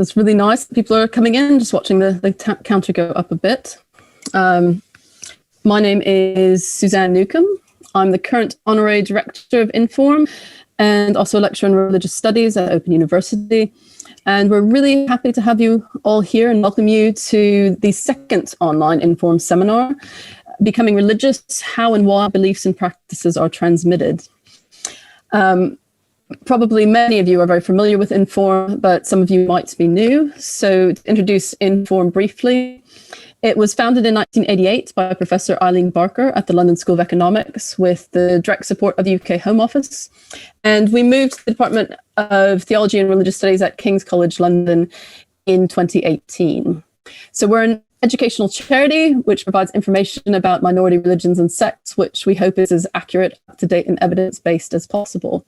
That's really nice. People are coming in, just watching the counter go up a bit. My name is Suzanne Newcomb. I'm the current Honorary Director of Inform and also a lecturer in religious studies at Open University. And we're really happy to have you all here and welcome you to the second online Inform seminar, Becoming Religious, How and Why Beliefs and Practices Are Transmitted. Probably many of you are very familiar with Inform, but some of you might be new. So to introduce Inform briefly, it was founded in 1988 by Professor Eileen Barker at the London School of Economics with the direct support of the UK Home Office. And we moved to the Department of Theology and Religious Studies at King's College London in 2018. So we're an educational charity which provides information about minority religions and sects, which we hope is as accurate, up-to-date and evidence-based as possible.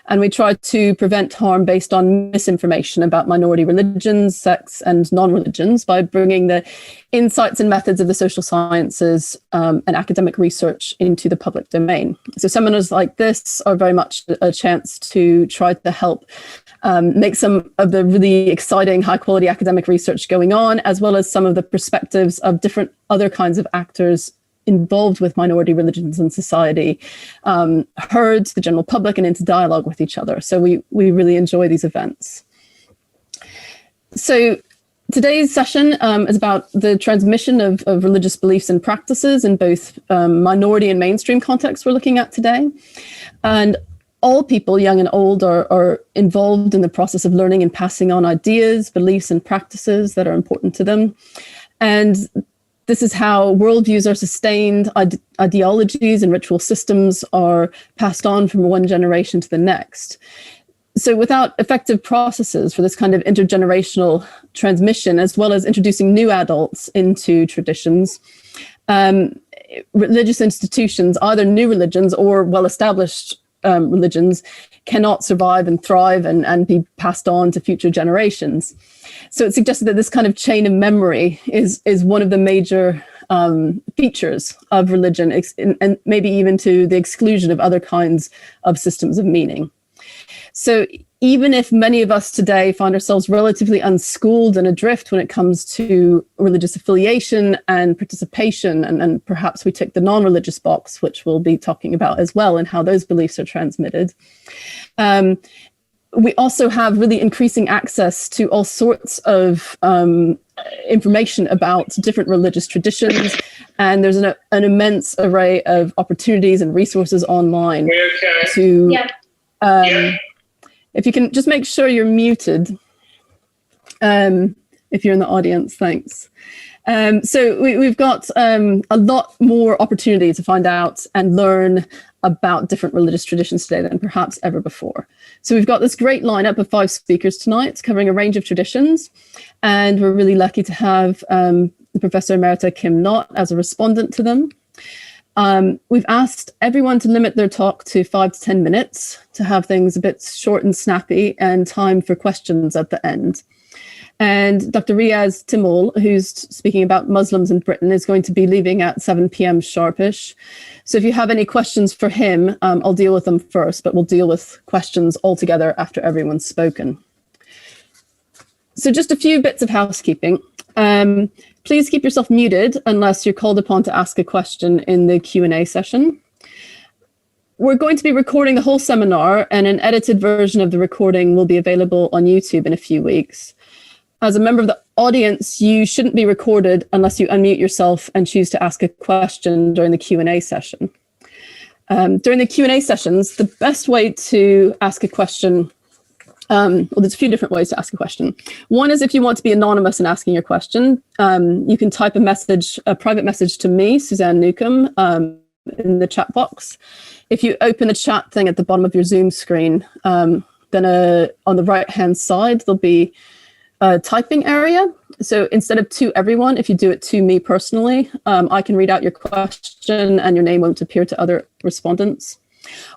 And we try to prevent harm based on misinformation about minority religions, sects and non-religions by bringing the insights and methods of the social sciences and academic research into the public domain. So seminars like this are very much a chance to try to help make some of the really exciting high quality academic research going on, as well as some of the perspectives of different other kinds of actors involved with minority religions and society, heard to the general public and into dialogue with each other. So we really enjoy these events. So today's session is about the transmission of religious beliefs and practices in both minority and mainstream contexts we're looking at today. And all people, young and old, are involved in the process of learning and passing on ideas, beliefs, and practices that are important to them. And this is how worldviews are sustained, ideologies and ritual systems are passed on from one generation to the next. So without effective processes for this kind of intergenerational transmission, as well as introducing new adults into traditions, religious institutions, either new religions or well-established religions, cannot survive and thrive and be passed on to future generations. So it suggested that this kind of chain of memory is one of the major features of religion, and maybe even to the exclusion of other kinds of systems of meaning. So even if many of us today find ourselves relatively unschooled and adrift when it comes to religious affiliation and participation, and perhaps we tick the non-religious box, which we'll be talking about as well, and how those beliefs are transmitted, we also have really increasing access to all sorts of information about different religious traditions, and there's an immense array of opportunities and resources online to... If you can just make sure you're muted, if you're in the audience, thanks. So we've got a lot more opportunity to find out and learn about different religious traditions today than perhaps ever before. So we've got this great lineup of 5 speakers tonight covering a range of traditions, and we're really lucky to have Professor Emerita Kim Knott as a respondent to them. We've asked everyone to limit their talk to 5 to 10 minutes to have things a bit short and snappy and time for questions at the end. And Dr. Riaz Timol, who's speaking about Muslims in Britain, is going to be leaving at 7 p.m. sharpish. So if you have any questions for him, I'll deal with them first, but we'll deal with questions altogether after everyone's spoken. So just a few bits of housekeeping. Please keep yourself muted unless you're called upon to ask a question in the Q&A session. We're going to be recording the whole seminar, and an edited version of the recording will be available on YouTube in a few weeks. As a member of the audience, you shouldn't be recorded unless you unmute yourself and choose to ask a question during the Q&A session. During the Q&A sessions, the best way to ask a question, well, there's a few different ways to ask a question. One is if you want to be anonymous in asking your question, you can type a private message to me, Suzanne Newcomb, in the chat box. If you open the chat thing at the bottom of your Zoom screen, then on the right-hand side, there'll be a typing area. So instead of to everyone, if you do it to me personally, I can read out your question and your name won't appear to other respondents.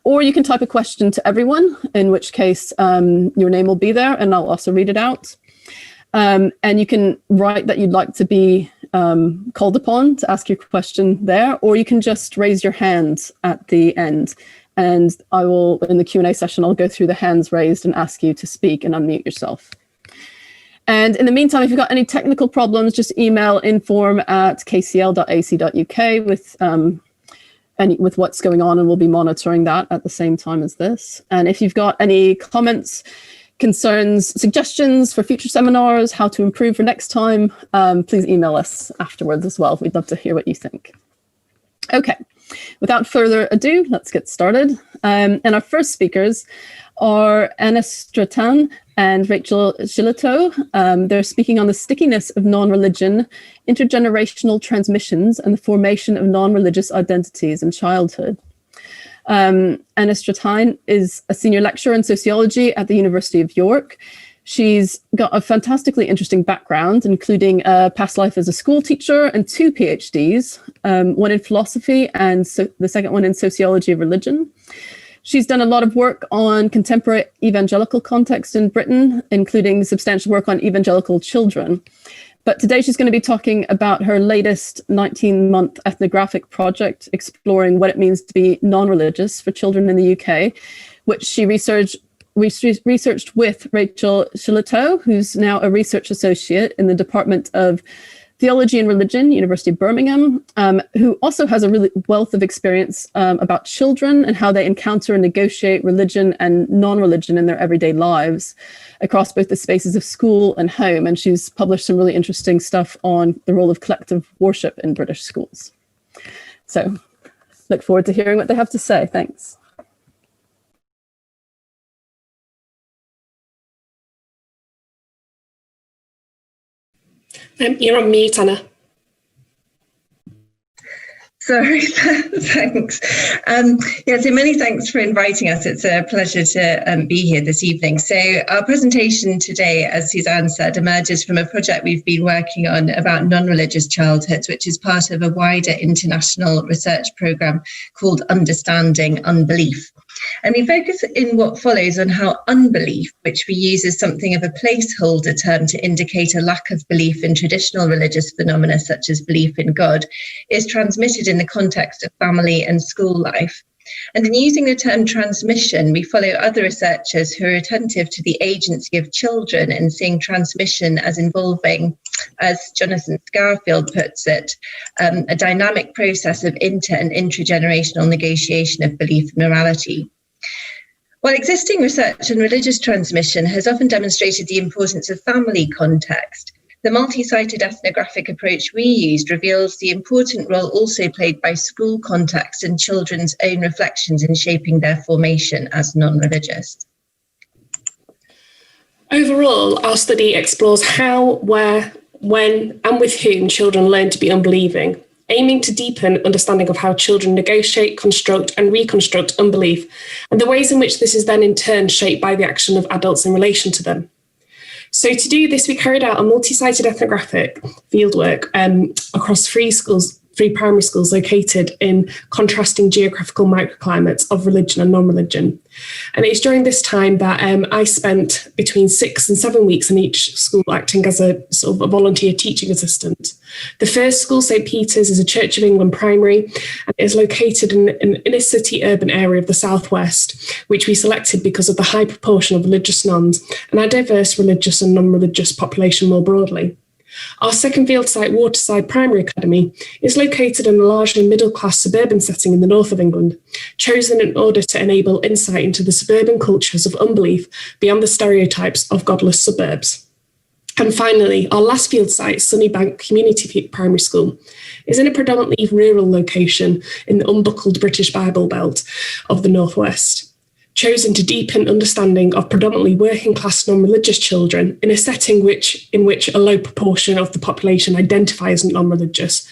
Or you can type a question to everyone, in which case your name will be there and I'll also read it out. And you can write that you'd like to be called upon to ask your question there, or you can just raise your hand at the end. And I will, in the Q&A session, I'll go through the hands raised and ask you to speak and unmute yourself. And in the meantime, if you've got any technical problems, just email inform@kcl.ac.uk with what's going on, and we'll be monitoring that at the same time as this. And if you've got any comments, concerns, suggestions for future seminars, how to improve for next time, please email us afterwards as well. We'd love to hear what you think. Okay, without further ado, let's get started. And our first speakers are Anna Stratan and Rachel Shillitoe. They're speaking on the stickiness of non-religion, intergenerational transmissions, and the formation of non-religious identities in childhood. Anna Stratan is a senior lecturer in sociology at the University of York. She's got a fantastically interesting background, including a past life as a school teacher and 2 PhDs, one in philosophy and the second one in sociology of religion. She's done a lot of work on contemporary evangelical context in Britain, including substantial work on evangelical children. But today she's going to be talking about her latest 19-month ethnographic project exploring what it means to be non-religious for children in the UK, which she researched with Rachel Shillitoe, who's now a research associate in the Department of Theology and Religion, University of Birmingham, who also has a really wealth of experience about children and how they encounter and negotiate religion and non-religion in their everyday lives across both the spaces of school and home. And she's published some really interesting stuff on the role of collective worship in British schools. So look forward to hearing what they have to say. Thanks. You're on mute, Anna. Sorry, thanks. So many thanks for inviting us. It's a pleasure to be here this evening. So our presentation today, as Suzanne said, emerges from a project we've been working on about non-religious childhoods, which is part of a wider international research programme called Understanding Unbelief. And we focus in what follows on how unbelief, which we use as something of a placeholder term to indicate a lack of belief in traditional religious phenomena such as belief in God, is transmitted in the context of family and school life. And in using the term transmission, we follow other researchers who are attentive to the agency of children and seeing transmission as involving, as Jonathan Scarfield puts it, a dynamic process of inter and intragenerational negotiation of belief and morality. While existing research on religious transmission has often demonstrated the importance of family context, the multi-sited ethnographic approach we used reveals the important role also played by school context and children's own reflections in shaping their formation as non-religious. Overall, our study explores how, where, when, and with whom children learn to be unbelieving, aiming to deepen understanding of how children negotiate, construct, and reconstruct unbelief, and the ways in which this is then in turn shaped by the action of adults in relation to them. So to do this, we carried out a multi-sited ethnographic fieldwork across 3 primary schools located in contrasting geographical microclimates of religion and non-religion. And it's during this time that I spent between 6 and 7 weeks in each school acting as a sort of a volunteer teaching assistant. The first school, St. Peter's, is a Church of England primary and is located in an inner city urban area of the southwest, which we selected because of the high proportion of religious nuns and our diverse religious and non-religious population more broadly. Our second field site, Waterside Primary Academy, is located in a largely middle-class suburban setting in the north of England, chosen in order to enable insight into the suburban cultures of unbelief beyond the stereotypes of godless suburbs. And finally, our last field site, Sunnybank Community Primary School, is in a predominantly rural location in the unbuckled British Bible Belt of the northwest, chosen to deepen understanding of predominantly working class non-religious children in a setting in which a low proportion of the population identify as non-religious.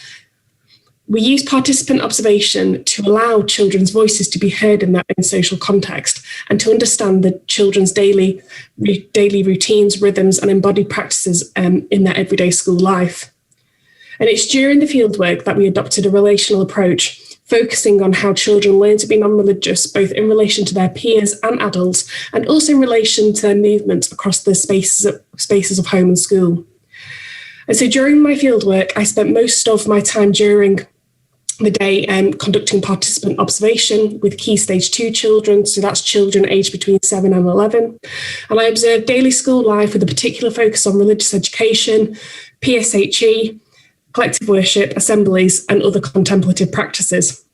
We use participant observation to allow children's voices to be heard in their own social context and to understand the children's daily routines, rhythms, and embodied practices in their everyday school life. And it's during the fieldwork that we adopted a relational approach, focusing on how children learn to be non-religious, both in relation to their peers and adults, and also in relation to their movements across the spaces of home and school. And so during my fieldwork, I spent most of my time during the day conducting participant observation with key stage 2 children, so that's children aged between 7 and 11. And I observed daily school life with a particular focus on religious education, PSHE, collective worship, assemblies, and other contemplative practices.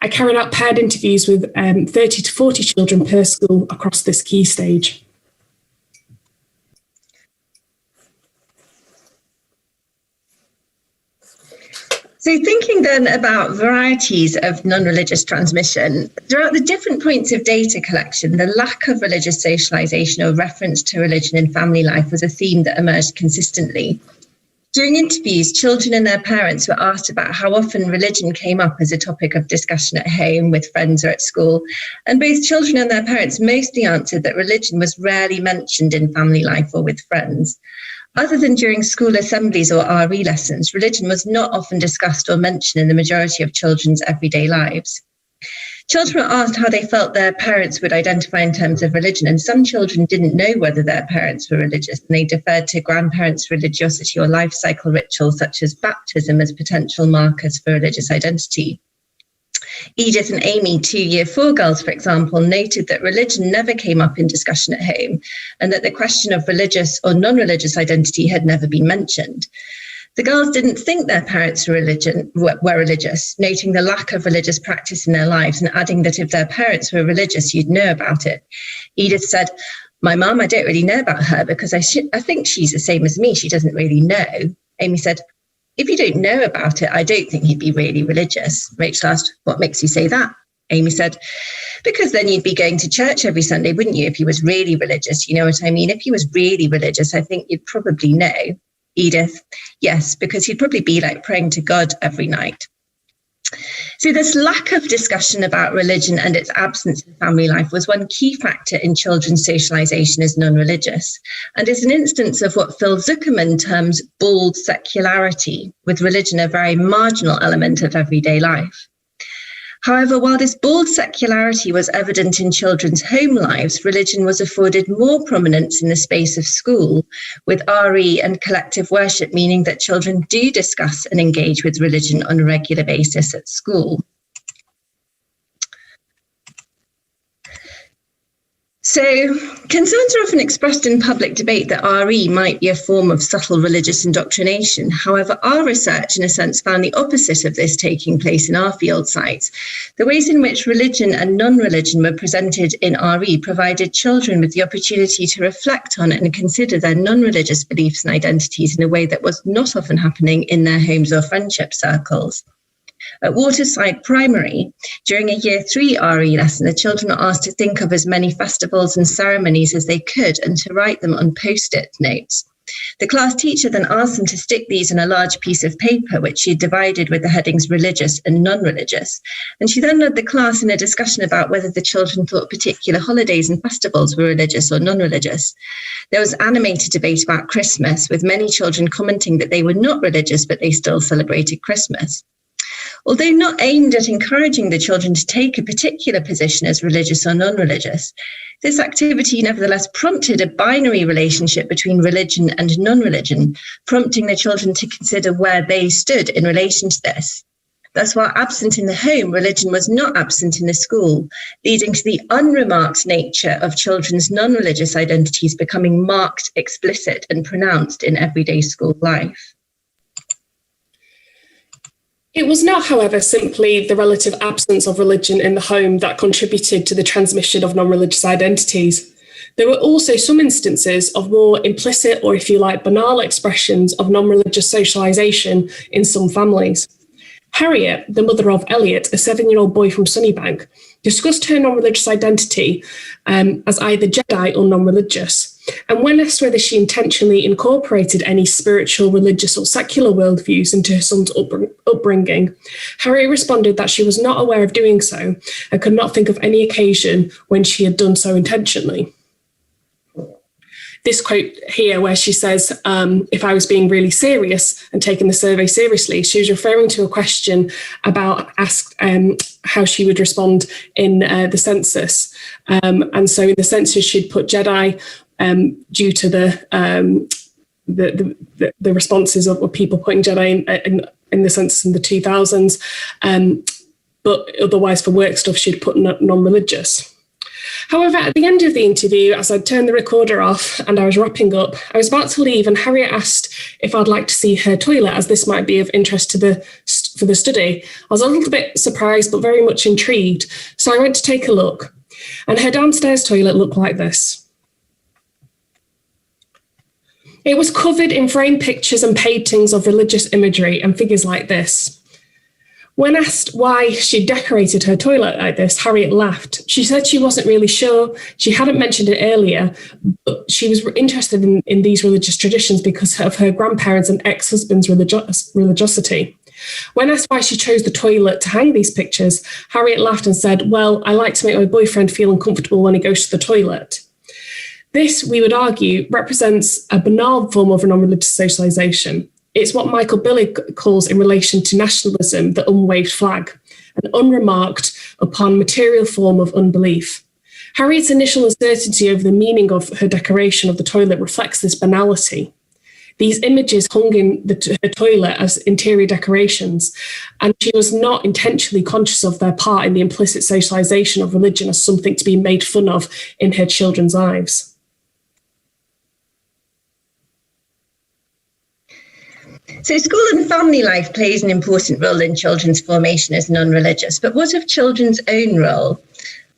I carried out paired interviews with 30 to 40 children per school across this key stage. So thinking then about varieties of non-religious transmission, throughout the different points of data collection, the lack of religious socialization or reference to religion in family life was a theme that emerged consistently. During interviews, children and their parents were asked about how often religion came up as a topic of discussion at home, with friends, or at school. And both children and their parents mostly answered that religion was rarely mentioned in family life or with friends. Other than during school assemblies or RE lessons, religion was not often discussed or mentioned in the majority of children's everyday lives. Children were asked how they felt their parents would identify in terms of religion, and some children didn't know whether their parents were religious, and they deferred to grandparents' religiosity or life cycle rituals such as baptism as potential markers for religious identity. Edith and Amy, 2 Year 4 girls, for example, noted that religion never came up in discussion at home, and that the question of religious or non-religious identity had never been mentioned. The girls didn't think their parents were religious, noting the lack of religious practice in their lives and adding that if their parents were religious, you'd know about it. Edith said, "My mum, I don't really know about her because I think she's the same as me. She doesn't really know." Amy said, "If you don't know about it, I don't think he'd be really religious." Rachel asked, "What makes you say that?" Amy said, "Because then you'd be going to church every Sunday, wouldn't you, if he was really religious? You know what I mean? If he was really religious, I think you'd probably know." Edith, "Yes, because he'd probably be like praying to God every night." So this lack of discussion about religion and its absence in family life was one key factor in children's socialization as non-religious, and is an instance of what Phil Zuckerman terms bald secularity, with religion a very marginal element of everyday life. However, while this bald secularity was evident in children's home lives, religion was afforded more prominence in the space of school, with RE and collective worship meaning that children do discuss and engage with religion on a regular basis at school. So, concerns are often expressed in public debate that RE might be a form of subtle religious indoctrination. However, our research, in a sense, found the opposite of this taking place in our field sites. The ways in which religion and non-religion were presented in RE provided children with the opportunity to reflect on and consider their non-religious beliefs and identities in a way that was not often happening in their homes or friendship circles. At Waterside Primary, during a Year 3 RE lesson, the children were asked to think of as many festivals and ceremonies as they could and to write them on post-it notes. The class teacher then asked them to stick these on a large piece of paper, which she divided with the headings religious and non-religious. And she then led the class in a discussion about whether the children thought particular holidays and festivals were religious or non-religious. There was animated debate about Christmas, with many children commenting that they were not religious, but they still celebrated Christmas. Although not aimed at encouraging the children to take a particular position as religious or non-religious, this activity nevertheless prompted a binary relationship between religion and non-religion, prompting the children to consider where they stood in relation to this. Thus, while absent in the home, religion was not absent in the school, leading to the unremarked nature of children's non-religious identities becoming marked, explicit, and pronounced in everyday school life. It was not, however, simply the relative absence of religion in the home that contributed to the transmission of non-religious identities. There were also some instances of more implicit, or if you like, banal expressions of non-religious socialisation in some families. Harriet, the mother of Elliot, a 7-year-old boy from Sunnybank, discussed her non-religious identity as either Jedi or non-religious. And when asked whether she intentionally incorporated any spiritual, religious or secular worldviews into her son's upbringing, Harriet responded that she was not aware of doing so and could not think of any occasion when she had done so intentionally. This quote here where she says, if I was being really serious and taking the survey seriously, she was referring to a question about asked how she would respond in the census. And so in the census, she'd put Jedi due to the responses of people putting Jedi in the census in the 2000s. But otherwise for work stuff, she'd put non-religious. However, at the end of the interview, as I turned the recorder off and I was wrapping up, I was about to leave and Harriet asked if I'd like to see her toilet, as this might be of interest for the study. I was a little bit surprised, but very much intrigued. So I went to take a look, and her downstairs toilet looked like this. It was covered in framed pictures and paintings of religious imagery and figures like this. When asked why she decorated her toilet like this, Harriet laughed. She said she wasn't really sure. She hadn't mentioned it earlier, but she was interested in these religious traditions because of her grandparents' and ex-husband's religiosity. When asked why she chose the toilet to hang these pictures, Harriet laughed and said, "Well, I like to make my boyfriend feel uncomfortable when he goes to the toilet." This, we would argue, represents a banal form of non-religious socialization. It's what Michael Billig calls, in relation to nationalism, the unwaved flag, an unremarked upon material form of unbelief. Harriet's initial uncertainty over the meaning of her decoration of the toilet reflects this banality. These images hung in her toilet as interior decorations, and she was not intentionally conscious of their part in the implicit socialization of religion as something to be made fun of in her children's lives. So school and family life plays an important role in children's formation as non-religious, but what of children's own role?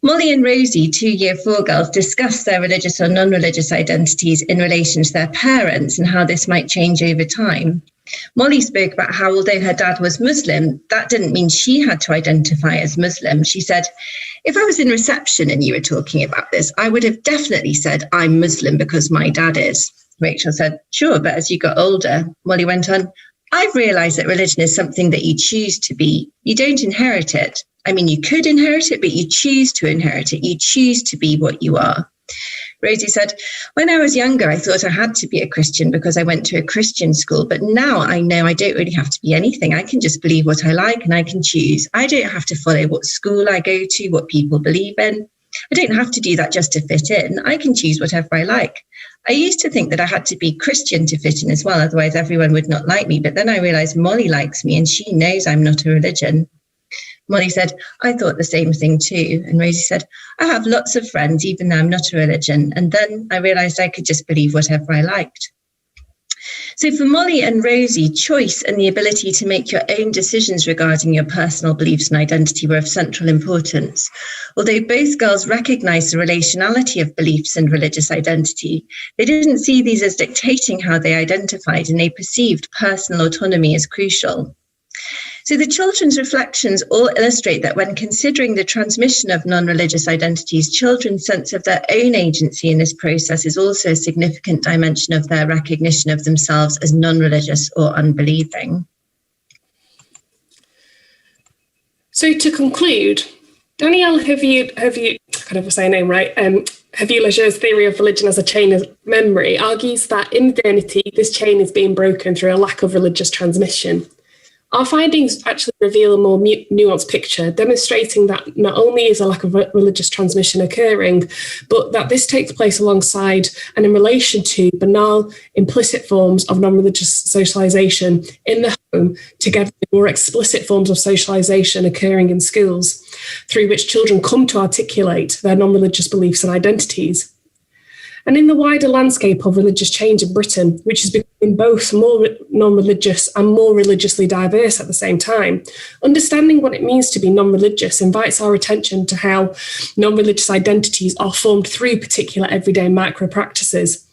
Molly and Rosie, 2 Year 4 girls, discuss their religious or non-religious identities in relation to their parents and how this might change over time. Molly spoke about how, although her dad was Muslim, that didn't mean she had to identify as Muslim. She said, "If I was in reception and you were talking about this, I would have definitely said I'm Muslim because my dad is." Rachel said, "Sure, but as you got older," Molly went on, "I've realised that religion is something that you choose to be. You don't inherit it. I mean, you could inherit it, but you choose to inherit it. You choose to be what you are." Rosie said, "When I was younger, I thought I had to be a Christian because I went to a Christian school. But now I know I don't really have to be anything. I can just believe what I like and I can choose. I don't have to follow what school I go to, what people believe in. I don't have to do that just to fit in. I can choose whatever I like. I used to think that I had to be Christian to fit in as well, otherwise everyone would not like me. But then I realised Molly likes me and she knows I'm not a religion." Molly said, "I thought the same thing too." And Rosie said, "I have lots of friends, even though I'm not a religion. And then I realised I could just believe whatever I liked." So for Molly and Rosie, choice and the ability to make your own decisions regarding your personal beliefs and identity were of central importance. Although both girls recognised the relationality of beliefs and religious identity, they didn't see these as dictating how they identified, and they perceived personal autonomy as crucial. So the children's reflections all illustrate that when considering the transmission of non-religious identities, children's sense of their own agency in this process is also a significant dimension of their recognition of themselves as non-religious or unbelieving. So to conclude, Danièle Hervieu-Léger's theory of religion as a chain of memory argues that in modernity, this chain is being broken through a lack of religious transmission. Our findings actually reveal a more nuanced picture, demonstrating that not only is a lack of religious transmission occurring, but that this takes place alongside and in relation to banal, implicit forms of non-religious socialization in the home, together with more explicit forms of socialization occurring in schools, through which children come to articulate their non-religious beliefs and identities. And in the wider landscape of religious change in Britain, which is becoming both more non-religious and more religiously diverse at the same time, understanding what it means to be non-religious invites our attention to how non-religious identities are formed through particular everyday micro-practices,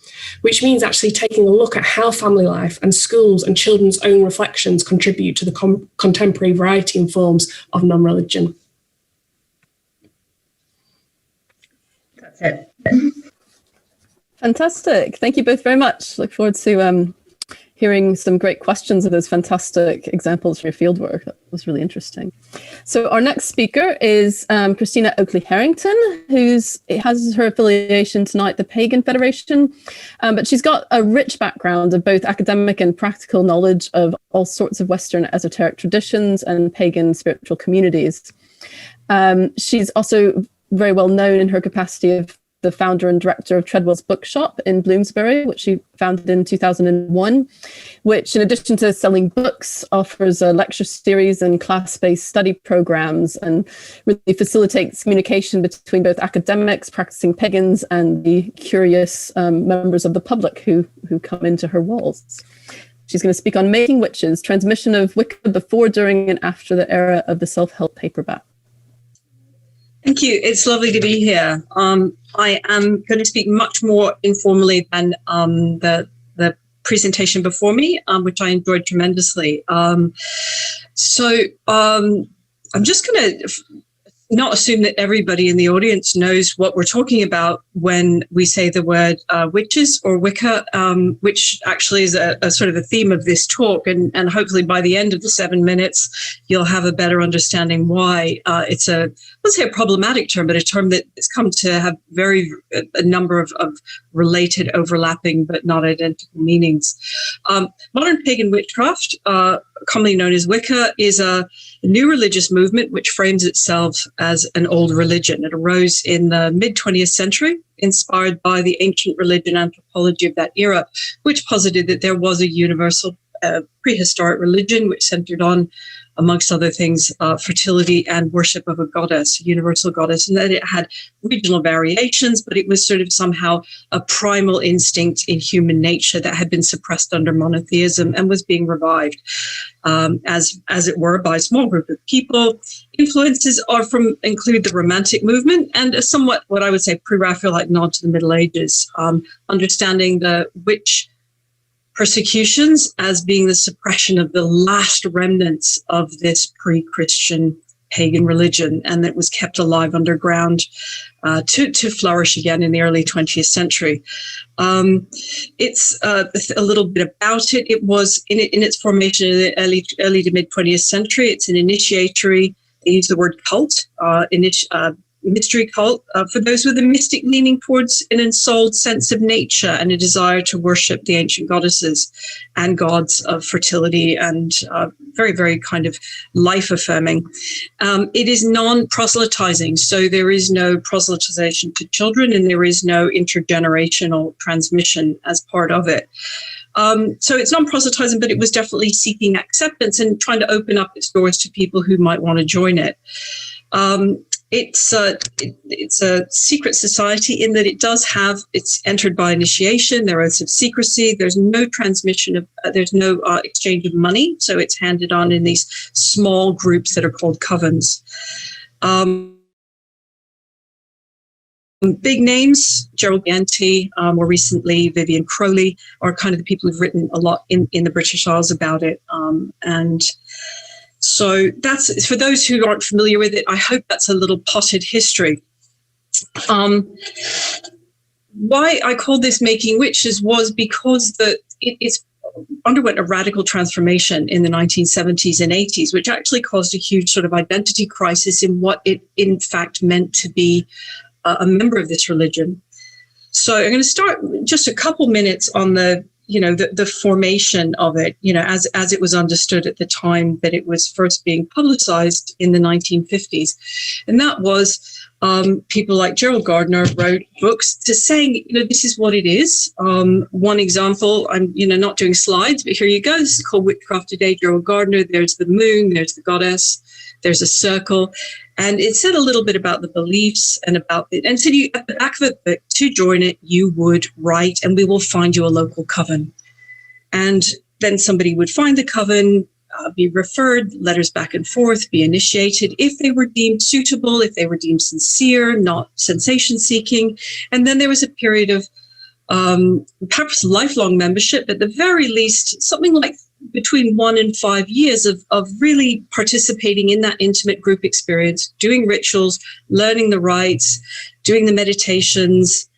which means actually taking a look at how family life and schools and children's own reflections contribute to the contemporary variety and forms of non-religion. That's it. Fantastic. Thank you both very much. Look forward to hearing some great questions of those fantastic examples from your fieldwork. That was really interesting. So our next speaker is Christina Oakley-Harrington, who has her affiliation tonight, the Pagan Federation, but she's got a rich background of both academic and practical knowledge of all sorts of Western esoteric traditions and pagan spiritual communities. She's also very well known in her capacity of the founder and director of Treadwell's Bookshop in Bloomsbury, which she founded in 2001, which, in addition to selling books, offers a lecture series and class-based study programs, and really facilitates communication between both academics, practicing pagans, and the curious members of the public who come into her walls. She's going to speak on making witches, transmission of Wicca before, during, and after the era of the self-help paperback. Thank you. It's lovely to be here. I am going to speak much more informally than the presentation before me, which I enjoyed tremendously. So I'm just going to not assume that everybody in the audience knows what we're talking about when we say the word witches or Wicca, which actually is a sort of a theme of this talk. And hopefully by the end of the 7 minutes, you'll have a better understanding why it's let's say a problematic term, but a term that has come to have a number of related, overlapping, but not identical meanings. Modern pagan witchcraft, commonly known as Wicca, is a new religious movement which frames itself as an old religion. It arose in the mid-20th century, inspired by the ancient religion anthropology of that era, which posited that there was a universal prehistoric religion which centered on, amongst other things, fertility and worship of a goddess, a universal goddess, and that it had regional variations, but it was sort of somehow a primal instinct in human nature that had been suppressed under monotheism and was being revived, as it were, by a small group of people. Influences include the Romantic movement and a somewhat, what I would say, pre-Raphaelite nod to the Middle Ages, understanding the witch persecutions as being the suppression of the last remnants of this pre-Christian pagan religion, and that was kept alive underground to flourish again in the early 20th century. It's a little bit about it. It was in its formation in the early to mid 20th century. It's an initiatory. They use the word cult, mystery cult, for those with a mystic leaning towards an ensouled sense of nature and a desire to worship the ancient goddesses and gods of fertility and very, very kind of life-affirming. It is non-proselytizing, so there is no proselytization to children and there is no intergenerational transmission as part of it. So it's non-proselytizing, but it was definitely seeking acceptance and trying to open up its doors to people who might want to join it. It's a secret society in that it's entered by initiation. There are oaths of secrecy. There's no transmission there's no exchange of money. So it's handed on in these small groups that are called covens. Big names, Gerald Ganti, more recently Vivian Crowley, are kind of the people who've written a lot in the British Isles about it. So that's, for those who aren't familiar with it, I hope that's a little potted history. Why I called this Making Witches was because it underwent a radical transformation in the 1970s and 80s, which actually caused a huge sort of identity crisis in what it in fact meant to be a member of this religion. So I'm going to start just a couple minutes on the formation of it, as it was understood at the time that it was first being publicized in the 1950s. And that was people like Gerald Gardner wrote books to saying, this is what it is. One example, I'm, not doing slides, but here you go. This is called Witchcraft Today, Gerald Gardner. There's the moon, there's the goddess, there's a circle. And it said a little bit about the beliefs and about it. And said at the back of it, that to join it, you would write, and we will find you a local coven. And then somebody would find the coven, be referred, letters back and forth, be initiated if they were deemed suitable, if they were deemed sincere, not sensation-seeking. And then there was a period of perhaps lifelong membership, at the very least, something like between 1 and 5 years of really participating in that intimate group experience, doing rituals, learning the rites, doing the meditations.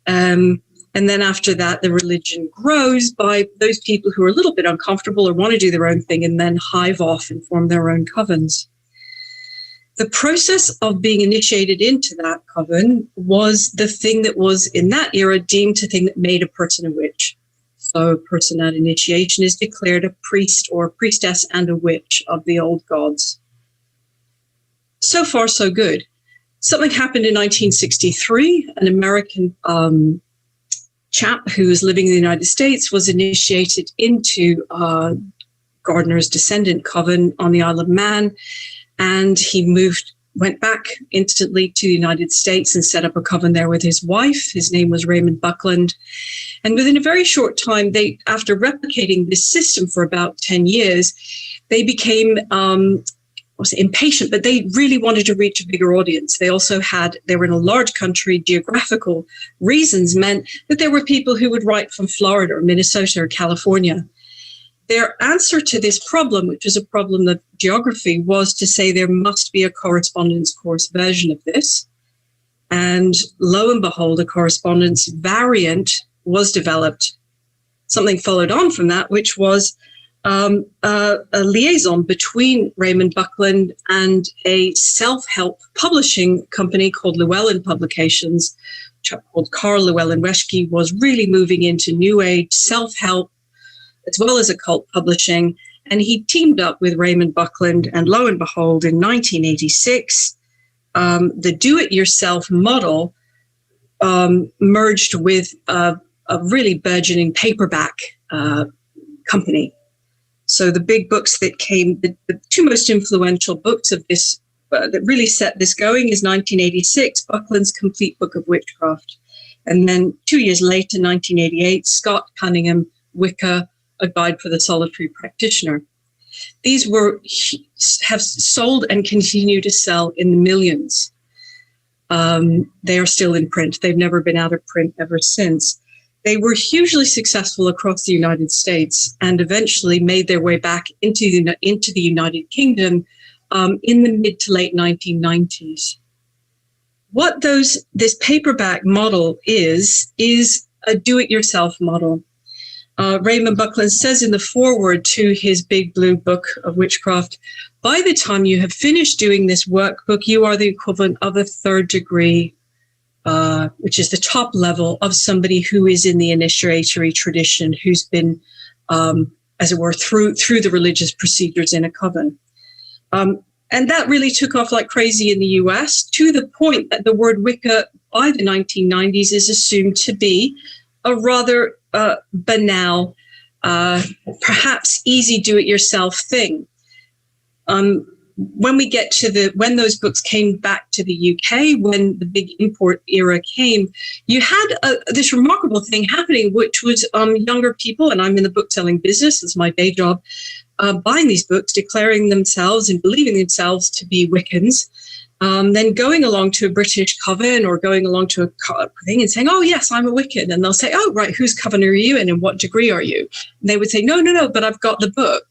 And then after that, the religion grows by those people who are a little bit uncomfortable or want to do their own thing and then hive off and form their own covens. The process of being initiated into that coven was the thing that was in that era deemed the thing that made a person a witch. So a person at initiation is declared a priest or a priestess and a witch of the old gods. So far, so good. something happened in 1963. An American chap who was living in the United States was initiated into Gardner's descendant coven on the Isle of Man, and he went back instantly to the United States and set up a coven there with his wife. His name was Raymond Buckland. And within a very short time, after replicating this system for about 10 years, they became impatient, but they really wanted to reach a bigger audience. They were in a large country. Geographical reasons meant that there were people who would write from Florida or Minnesota or California. Their answer to this problem, which is a problem of geography, was to say there must be a correspondence course version of this. And lo and behold, a correspondence variant was developed. Something followed on from that, which was a liaison between Raymond Buckland and a self-help publishing company called Llewellyn Publications. A chap called Carl Llewellyn-Weschke was really moving into New Age self-help as well as occult publishing. And he teamed up with Raymond Buckland, and lo and behold, in 1986, the do-it-yourself model merged with a really burgeoning paperback company. So the big books that came, the two most influential books of this that really set this going is 1986, Buckland's Complete Book of Witchcraft. And then 2 years later, 1988, Scott Cunningham, Wicca, A Guide for the Solitary Practitioner. These have sold and continue to sell in the millions. They are still in print. They've never been out of print ever since. They were hugely successful across the United States and eventually made their way back into the United Kingdom in the mid to late 1990s. What this paperback model is a do-it-yourself model. Raymond Buckland says in the foreword to his big blue book of witchcraft, by the time you have finished doing this workbook, you are the equivalent of a third degree, which is the top level of somebody who is in the initiatory tradition, who's been, as it were, through the religious procedures in a coven. And that really took off like crazy in the US, to the point that the word Wicca by the 1990s is assumed to be a rather banal, perhaps easy do-it-yourself thing. When we get to when those books came back to the UK, when the big import era came, you had this remarkable thing happening, which was younger people, and I'm in the book selling business, it's my day job, buying these books, declaring themselves and believing themselves to be Wiccans, then going along to a British coven or going along to a thing and saying, oh, yes, I'm a Wiccan. And they'll say, oh, right, whose coven are you in and what degree are you? And they would say, no, but I've got the book.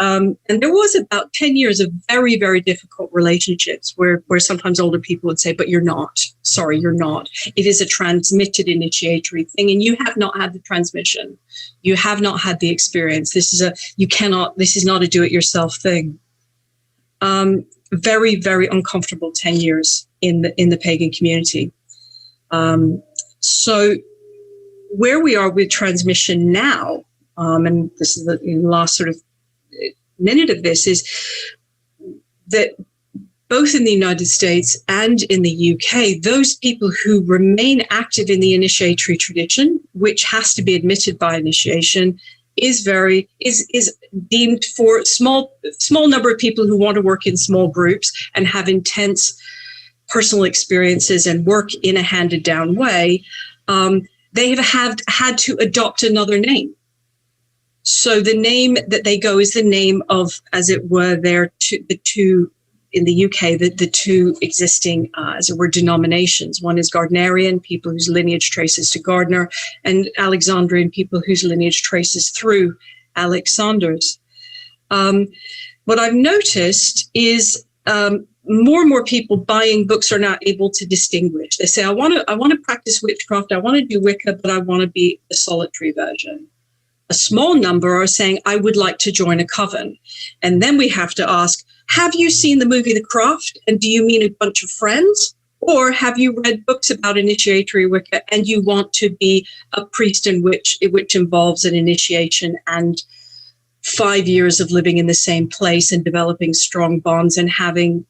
And there was about 10 years of very, very difficult relationships where sometimes older people would say, but you're not. Sorry, you're not. It is a transmitted initiatory thing, and you have not had the transmission. You have not had the experience. This is not a do-it-yourself thing. Very, very uncomfortable 10 years in the pagan community. So where we are with transmission now, and this is the last sort of minute of this, is that both in the United States and in the UK, those people who remain active in the initiatory tradition, which has to be admitted by initiation, is deemed for small number of people who want to work in small groups and have intense personal experiences and work in a handed down way. They have had to adopt another name. So the name that they go is the name of, as it were, the two in the UK, the two existing, as it were, denominations. One is Gardnerian, people whose lineage traces to Gardner, and Alexandrian, people whose lineage traces through Alexanders. What I've noticed is more and more people buying books are now able to distinguish. They say, I want to practice witchcraft, I want to do Wicca, but I want to be the solitary version. A small number are saying, I would like to join a coven. And then we have to ask, have you seen the movie The Craft? And do you mean a bunch of friends? Or have you read books about initiatory Wicca and you want to be a priest in which involves an initiation and 5 years of living in the same place and developing strong bonds and having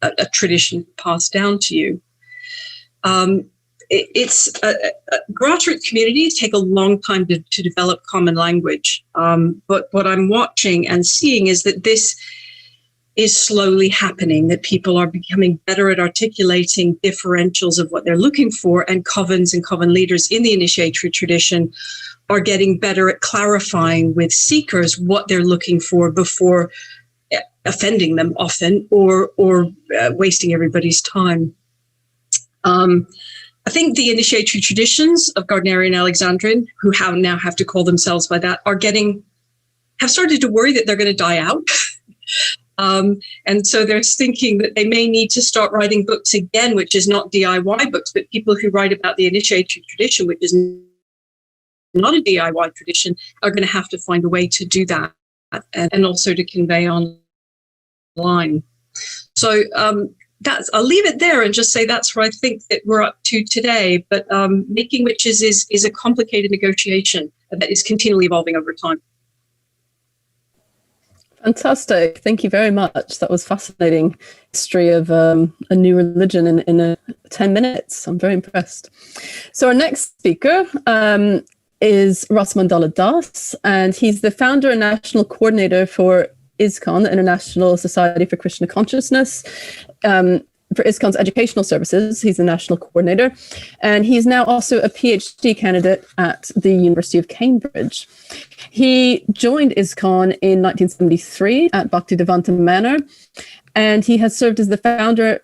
a tradition passed down to you. Grassroots communities take a long time to develop common language. But what I'm watching and seeing is that this is slowly happening, that people are becoming better at articulating differentials of what they're looking for, and covens and coven leaders in the initiatory tradition are getting better at clarifying with seekers what they're looking for before offending them often or wasting everybody's time. I think the initiatory traditions of Gardnerian and Alexandrian, who now have to call themselves by that, have started to worry that they're going to die out. And so they're thinking that they may need to start writing books again, which is not DIY books, but people who write about the initiatory tradition, which is not a DIY tradition, are going to have to find a way to do that and also to convey online. So I'll leave it there and just say that's where I think that we're up to today. But making witches is a complicated negotiation that is continually evolving over time. Fantastic. Thank you very much. That was fascinating history of a new religion in 10 minutes. I'm very impressed. So our next speaker is Ras Mandala Das, and he's the founder and national coordinator for ISKCON, the International Society for Krishna Consciousness. For ISKCON's educational services, he's the national coordinator, and he's now also a PhD candidate at the University of Cambridge. He joined ISKCON in 1973 at Bhaktivedanta Manor, and he has served as the founder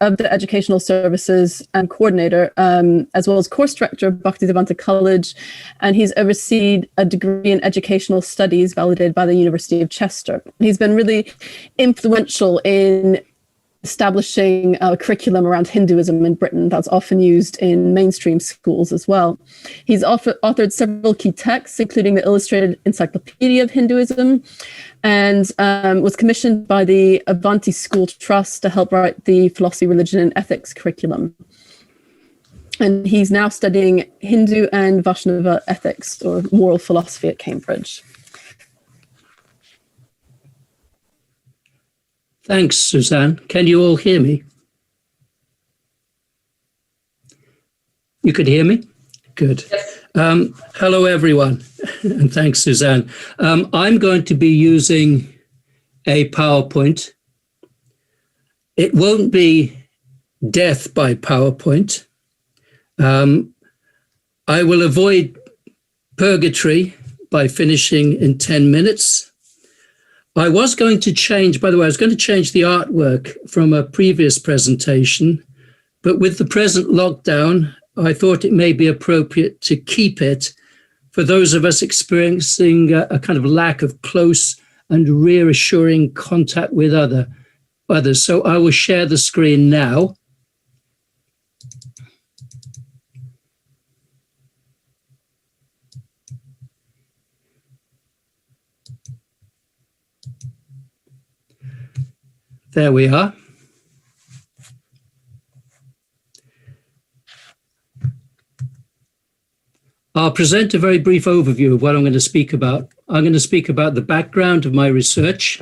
of the educational services and coordinator, as well as course director of Bhaktivedanta College, and he's overseen a degree in educational studies validated by the University of Chester. He's been really influential in establishing a curriculum around Hinduism in Britain that's often used in mainstream schools as well. He's authored several key texts, including the Illustrated Encyclopedia of Hinduism, and was commissioned by the Avanti School Trust to help write the philosophy, religion, and ethics curriculum. And he's now studying Hindu and Vaishnava ethics, or moral philosophy, at Cambridge. Thanks, Suzanne. Can you all hear me? You could hear me? Good. Yes. Hello, everyone, and thanks, Suzanne. I'm going to be using a PowerPoint. It won't be death by PowerPoint. I will avoid purgatory by finishing in 10 minutes. I was going to change, by the way, I was going to change the artwork from a previous presentation, but with the present lockdown, I thought it may be appropriate to keep it for those of us experiencing a kind of lack of close and reassuring contact with others. So I will share the screen now. There we are. I'll present a very brief overview of what I'm going to speak about. I'm going to speak about the background of my research.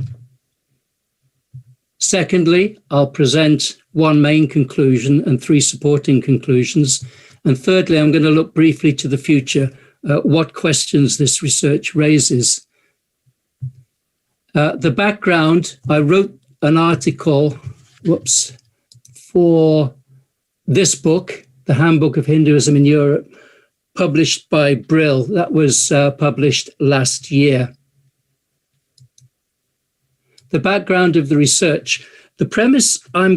Secondly, I'll present one main conclusion and three supporting conclusions. And thirdly, I'm going to look briefly to the future, what questions this research raises. The background, I wrote an article, for this book, The Handbook of Hinduism in Europe, published by Brill. That was published last year. The background of the research, the premise I'm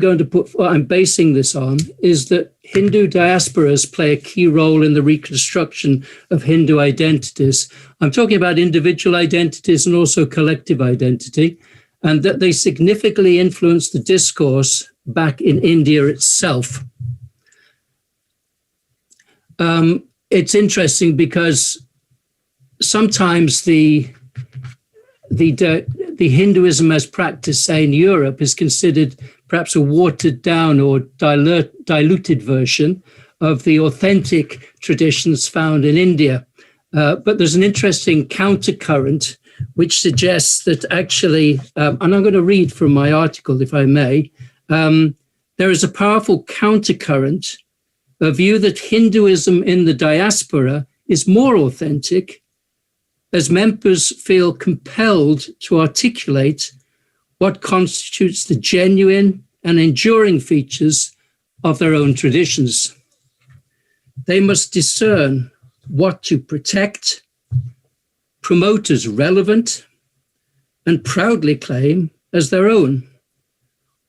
basing this on is that Hindu diasporas play a key role in the reconstruction of Hindu identities. I'm talking about individual identities and also collective identity, and that they significantly influence the discourse back in India itself. It's interesting because sometimes the Hinduism as practiced, say, in Europe is considered perhaps a watered down or diluted version of the authentic traditions found in India. But there's an interesting countercurrent which suggests that actually, and I'm going to read from my article, if I may, there is a powerful countercurrent, a view that Hinduism in the diaspora is more authentic, as members feel compelled to articulate what constitutes the genuine and enduring features of their own traditions. They must discern what to protect, promote as relevant, and proudly claim as their own.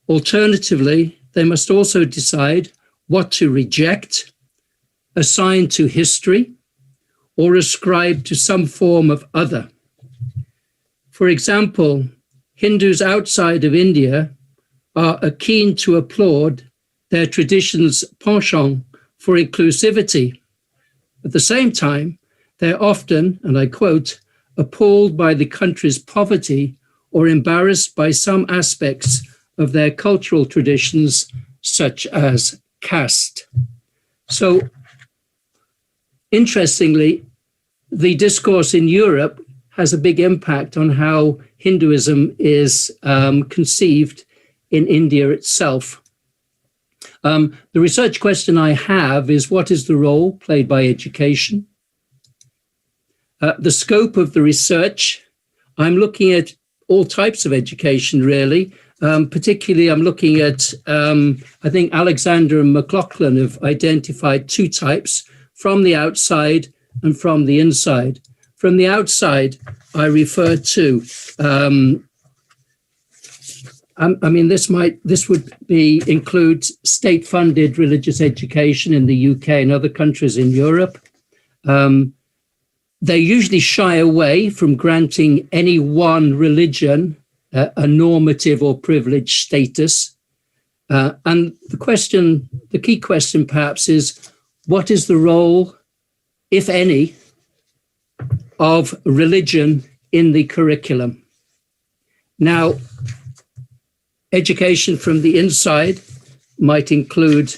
Alternatively, they must also decide what to reject, assign to history, or ascribe to some form of other. For example, Hindus outside of India are keen to applaud their tradition's penchant for inclusivity. At the same time, they're often, and I quote, appalled by the country's poverty or embarrassed by some aspects of their cultural traditions, such as caste. So, interestingly, the discourse in Europe has a big impact on how Hinduism is conceived in India itself. The research question I have is, what is the role played by education? The scope of the research, I'm looking at all types of education, really. Particularly, I'm looking at, I think Alexander and McLaughlin have identified two types, from the outside and from the inside. From the outside, I refer to, this would include state-funded religious education in the UK and other countries in Europe. They usually shy away from granting any one religion a normative or privileged status. And the key question perhaps is, what is the role, if any, of religion in the curriculum? Now, education from the inside might include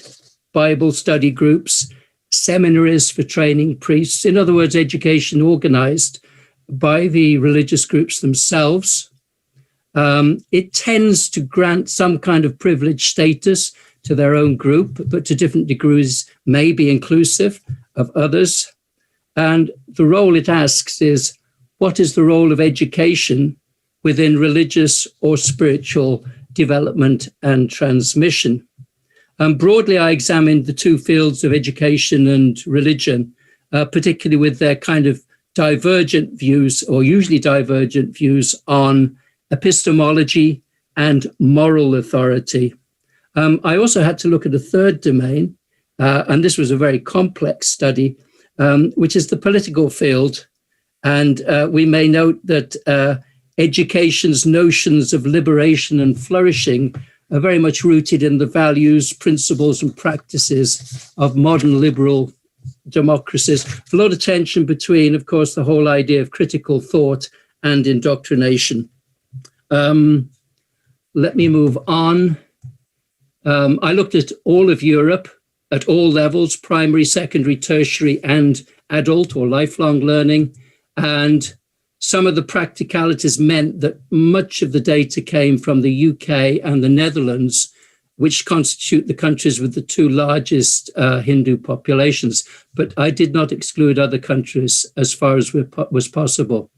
Bible study groups, seminaries for training priests, in other words, education organized by the religious groups themselves. It tends to grant some kind of privileged status to their own group, but to different degrees may be inclusive of others. And the role it asks is, what is the role of education within religious or spiritual development and transmission? Broadly, I examined the two fields of education and religion, particularly with their kind of divergent views, or usually divergent views, on epistemology and moral authority. I also had to look at a third domain, and this was a very complex study, which is the political field. And we may note that education's notions of liberation and flourishing are very much rooted in the values, principles, and practices of modern liberal democracies. A lot of tension between, of course, the whole idea of critical thought and indoctrination. Let me move on. I looked at all of Europe at all levels, primary, secondary, tertiary, and adult or lifelong learning. And some of the practicalities meant that much of the data came from the UK and the Netherlands, which constitute the countries with the two largest Hindu populations. But I did not exclude other countries as far as was possible.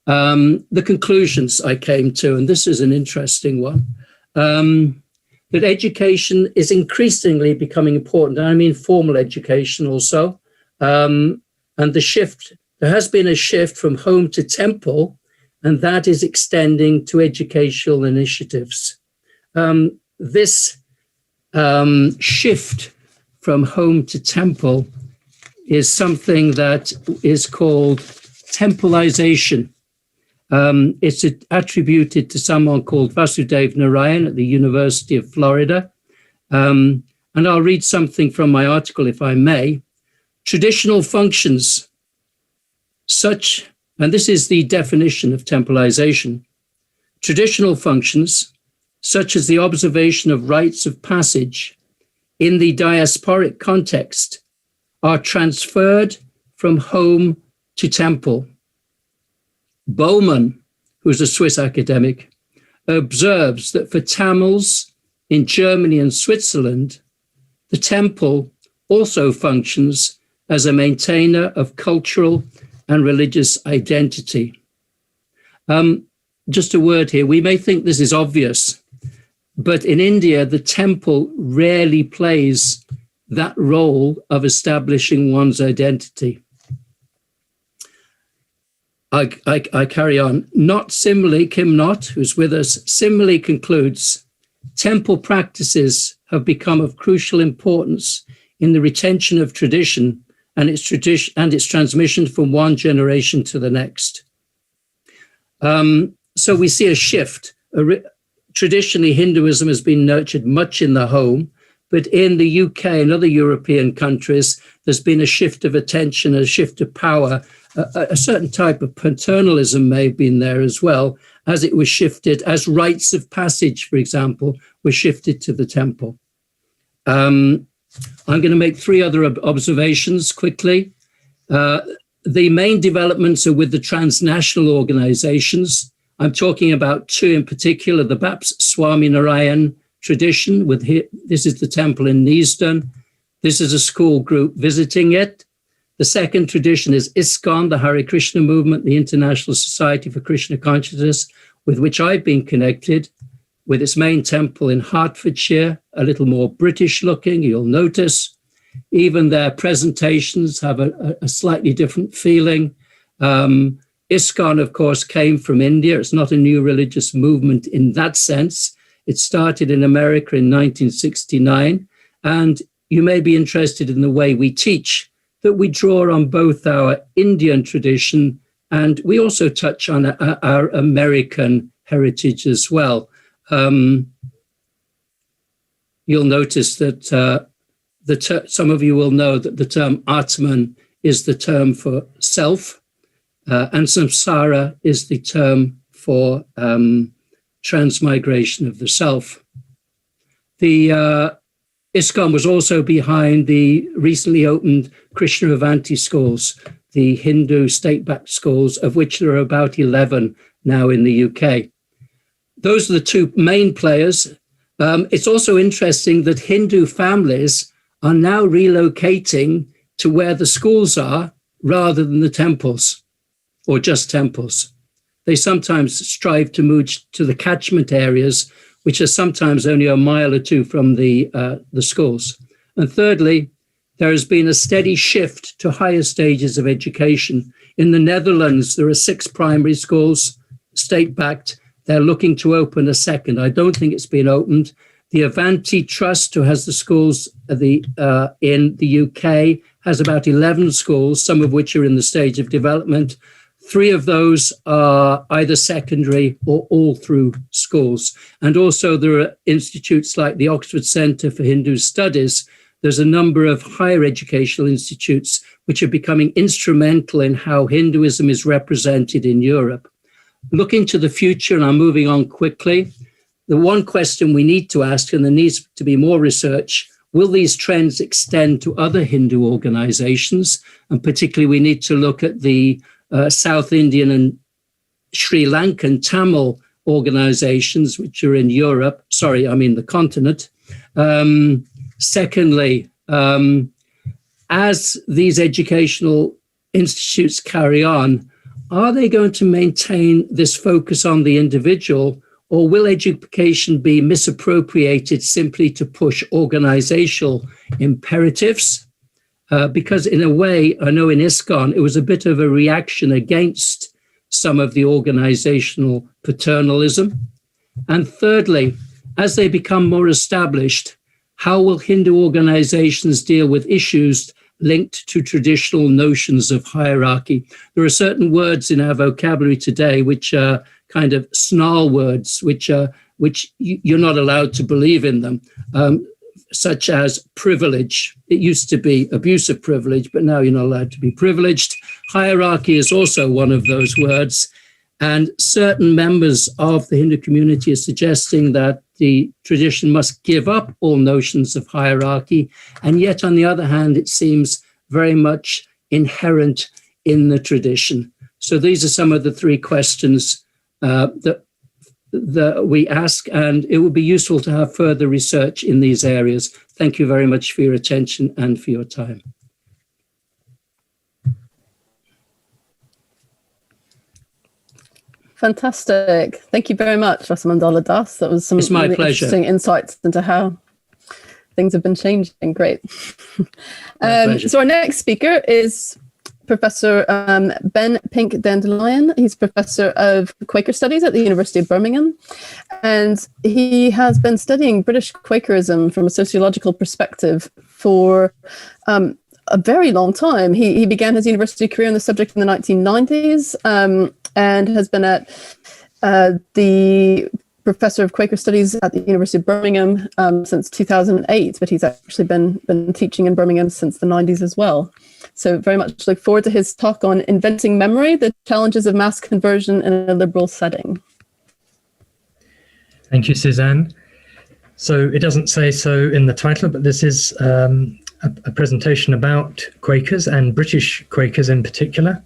The conclusions I came to, and this is an interesting one, that education is increasingly becoming important. I mean formal education also. And there has been a shift from home to temple, and that is extending to educational initiatives. This shift from home to temple is something that is called templeization. It's attributed to someone called Vasudev Narayan at the University of Florida. And I'll read something from my article, if I may. Traditional functions such, and this is the definition of templeization, traditional functions such as the observation of rites of passage in the diasporic context are transferred from home to temple. Bowman, who's a Swiss academic, observes that for Tamils in Germany and Switzerland, the temple also functions as a maintainer of cultural and religious identity. Just a word here, we may think this is obvious, but in India, the temple rarely plays that role of establishing one's identity. I carry on. Not similarly, Kim Knott, who's with us, similarly concludes, temple practices have become of crucial importance in the retention of tradition and its transmission from one generation to the next. So we see a shift. Traditionally, Hinduism has been nurtured much in the home, but in the UK and other European countries, there's been a shift of attention, a shift of power. A certain type of paternalism may have been there as well, as it was shifted, as rites of passage, for example, were shifted to the temple. I'm going to make three other observations quickly. The main developments are with the transnational organizations. I'm talking about two in particular, the Baps Swaminarayan tradition. This is the temple in Neasden. This is a school group visiting it. The second tradition is ISKCON, the Hare Krishna movement, the International Society for Krishna Consciousness, with which I've been connected, with its main temple in Hertfordshire, a little more British looking, you'll notice. Even their presentations have a slightly different feeling. ISKCON, of course, came from India. It's not a new religious movement in that sense. It started in America in 1969. And you may be interested in the way we teach, that we draw on both our Indian tradition and we also touch on our American heritage as well. You'll notice that some of you will know that the term Atman is the term for self, and samsara is the term for transmigration of the self. The ISKCON was also behind the recently opened Krishna Avanti schools, the Hindu state-backed schools, of which there are about 11 now in the UK. Those are the two main players. It's also interesting that Hindu families are now relocating to where the schools are rather than the temples, or just temples. They sometimes strive to move to the catchment areas, which are sometimes only a mile or two from the schools. And thirdly, there has been a steady shift to higher stages of education. In the Netherlands, there are 6 primary schools, state-backed. They're looking to open a second. I don't think it's been opened. The Avanti Trust, who has the schools in the UK, has about 11 schools, some of which are in the stage of development. 3 of those are either secondary or all through schools. And also there are institutes like the Oxford Centre for Hindu Studies. There's a number of higher educational institutes which are becoming instrumental in how Hinduism is represented in Europe. Looking to the future, and I'm moving on quickly, the one question we need to ask, and there needs to be more research, will these trends extend to other Hindu organizations? And particularly we need to look at the South Indian and Sri Lankan Tamil organizations, which are in Europe, the continent. Secondly, as these educational institutes carry on, are they going to maintain this focus on the individual, or will education be misappropriated simply to push organizational imperatives? Because in a way, I know in ISKCON, it was a bit of a reaction against some of the organizational paternalism. And thirdly, as they become more established, how will Hindu organizations deal with issues linked to traditional notions of hierarchy? There are certain words in our vocabulary today which are kind of snarl words, which you're not allowed to believe in them, such as privilege. It used to be abusive privilege, but now you're not allowed to be privileged. Hierarchy is also one of those words. And certain members of the Hindu community are suggesting that the tradition must give up all notions of hierarchy. And yet, on the other hand, it seems very much inherent in the tradition. So these are some of the 3 questions that that we ask, and it would be useful to have further research in these areas. Thank you very much for your attention and for your time. Fantastic. Thank you very much, Rasamandala Das. That was some my really pleasure. Interesting insights into how things have been changing. Great. So our next speaker is Professor Ben Pink Dandelion. He's Professor of Quaker Studies at the University of Birmingham. And he has been studying British Quakerism from a sociological perspective for a very long time. He began his university career on the subject in the 1990s and has been at the Professor of Quaker Studies at the University of Birmingham since 2008, but he's actually been teaching in Birmingham since the 90s as well. So very much look forward to his talk on inventing memory, the challenges of mass conversion in a liberal setting. Thank you, Suzanne. So it doesn't say so in the title, but this is a presentation about Quakers and British Quakers in particular.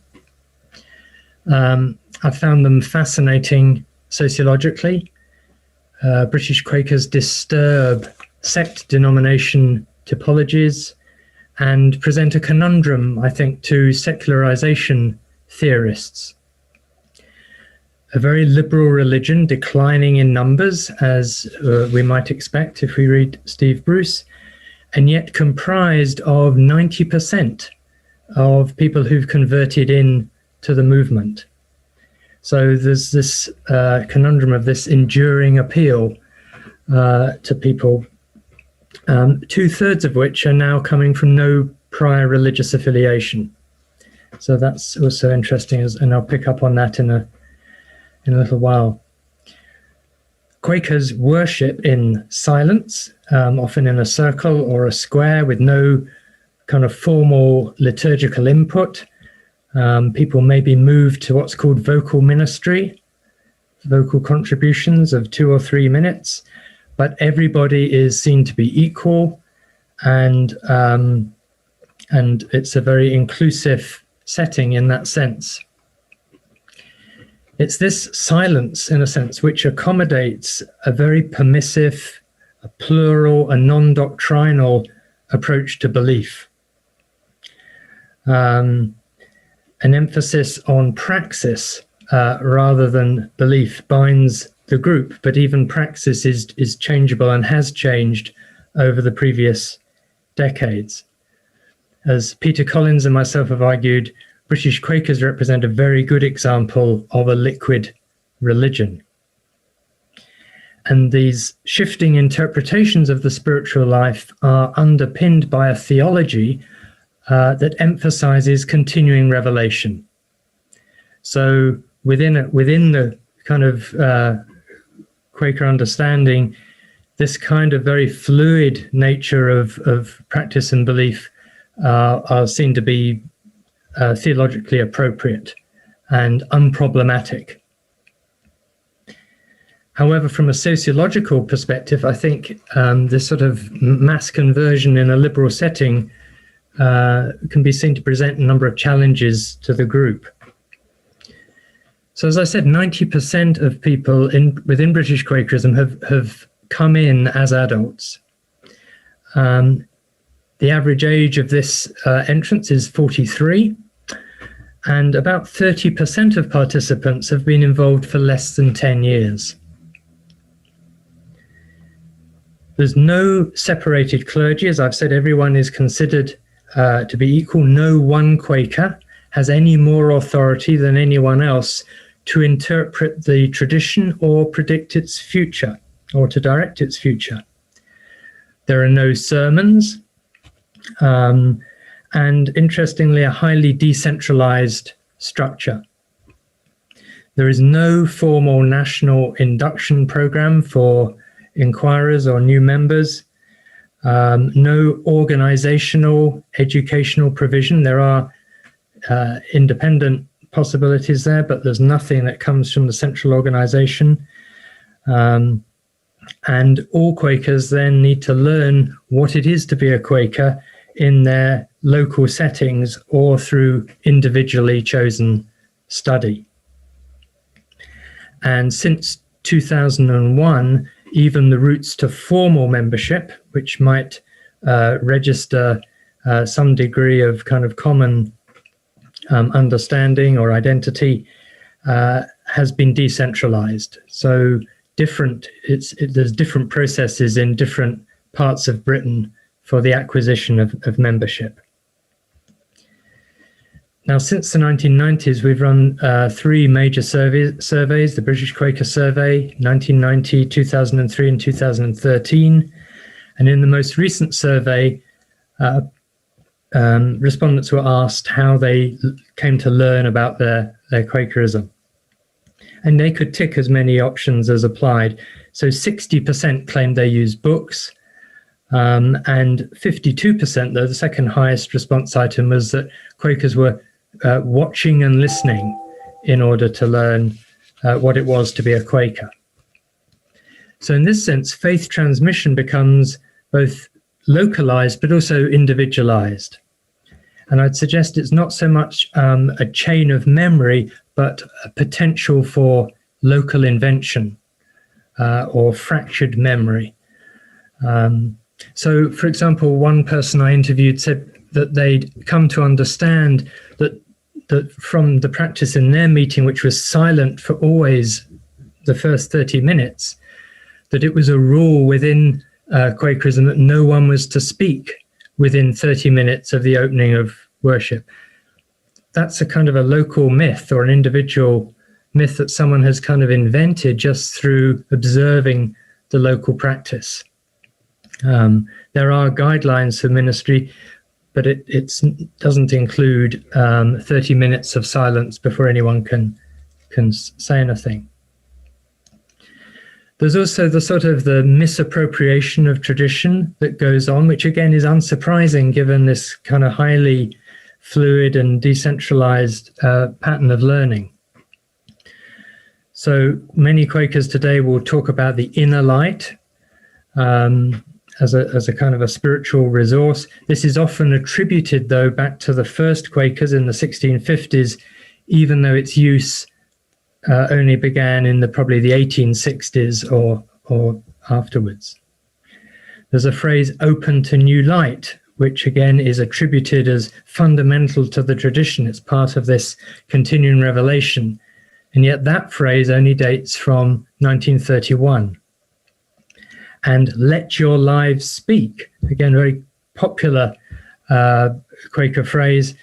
I found them fascinating sociologically. British Quakers disturb sect denomination typologies and present a conundrum, I think, to secularization theorists. A very liberal religion, declining in numbers, as we might expect if we read Steve Bruce, and yet comprised of 90% of people who've converted in to the movement. So there's this conundrum of this enduring appeal to people, 2/3 of which are now coming from no prior religious affiliation. So that's also interesting, and I'll pick up on that in a little while. Quakers worship in silence, often in a circle or a square with no kind of formal liturgical input. People may be moved to what's called vocal ministry, vocal contributions of 2 or 3 minutes, but everybody is seen to be equal, and it's a very inclusive setting in that sense. It's this silence, in a sense, which accommodates a very permissive, a plural, a non-doctrinal approach to belief. An emphasis on praxis rather than belief binds the group, but even praxis is changeable and has changed over the previous decades. As Peter Collins and myself have argued, British Quakers represent a very good example of a liquid religion. And these shifting interpretations of the spiritual life are underpinned by a theology that emphasizes continuing revelation. So within the kind of Quaker understanding, this kind of very fluid nature of practice and belief are seen to be theologically appropriate and unproblematic. However, from a sociological perspective, I think this sort of mass conversion in a liberal setting can be seen to present a number of challenges to the group. So as I said, 90% of people within British Quakerism have come in as adults. The average age of this entrance is 43, and about 30% of participants have been involved for less than 10 years. There's no separated clergy. As I've said, everyone is considered to be equal. No one Quaker has any more authority than anyone else to interpret the tradition or predict its future or to direct its future. There are no sermons, and interestingly, a highly decentralized structure. There is no formal national induction program for inquirers or new members, no organizational educational provision. There are independent possibilities there, but there's nothing that comes from the central organization. And all Quakers then need to learn what it is to be a Quaker in their local settings or through individually chosen study. And since 2001, even the routes to formal membership, which might register some degree of kind of common understanding or identity, has been decentralized. So there's different processes in different parts of Britain for the acquisition of membership. Now, since the 1990s, we've run 3 major surveys, the British Quaker Survey, 1990, 2003, and 2013. And in the most recent survey, respondents were asked how they came to learn about their Quakerism. And they could tick as many options as applied. So 60% claimed they used books, and 52%, though the second highest response item, was that Quakers were watching and listening in order to learn what it was to be a Quaker. So in this sense, faith transmission becomes both localized but also individualized. And I'd suggest it's not so much a chain of memory, but a potential for local invention or fractured memory. So, for example, one person I interviewed said that they'd come to understand that from the practice in their meeting, which was silent for always the first 30 minutes, that it was a rule within Quakerism that no one was to speak within 30 minutes of the opening of worship. That's a kind of a local myth or an individual myth that someone has kind of invented just through observing the local practice. There are guidelines for ministry, but it doesn't include 30 minutes of silence before anyone can say anything. There's also the sort of the misappropriation of tradition that goes on, which again is unsurprising given this kind of highly fluid and decentralized pattern of learning. So many Quakers today will talk about the inner light as a kind of a spiritual resource. This is often attributed, though, back to the first Quakers in the 1650s, even though its use only began in probably the 1860s or afterwards. There's a phrase, open to new light, which again is attributed as fundamental to the tradition. It's part of this continuing revelation. And yet that phrase only dates from 1931. And let your lives speak, again, very popular Quaker phrase,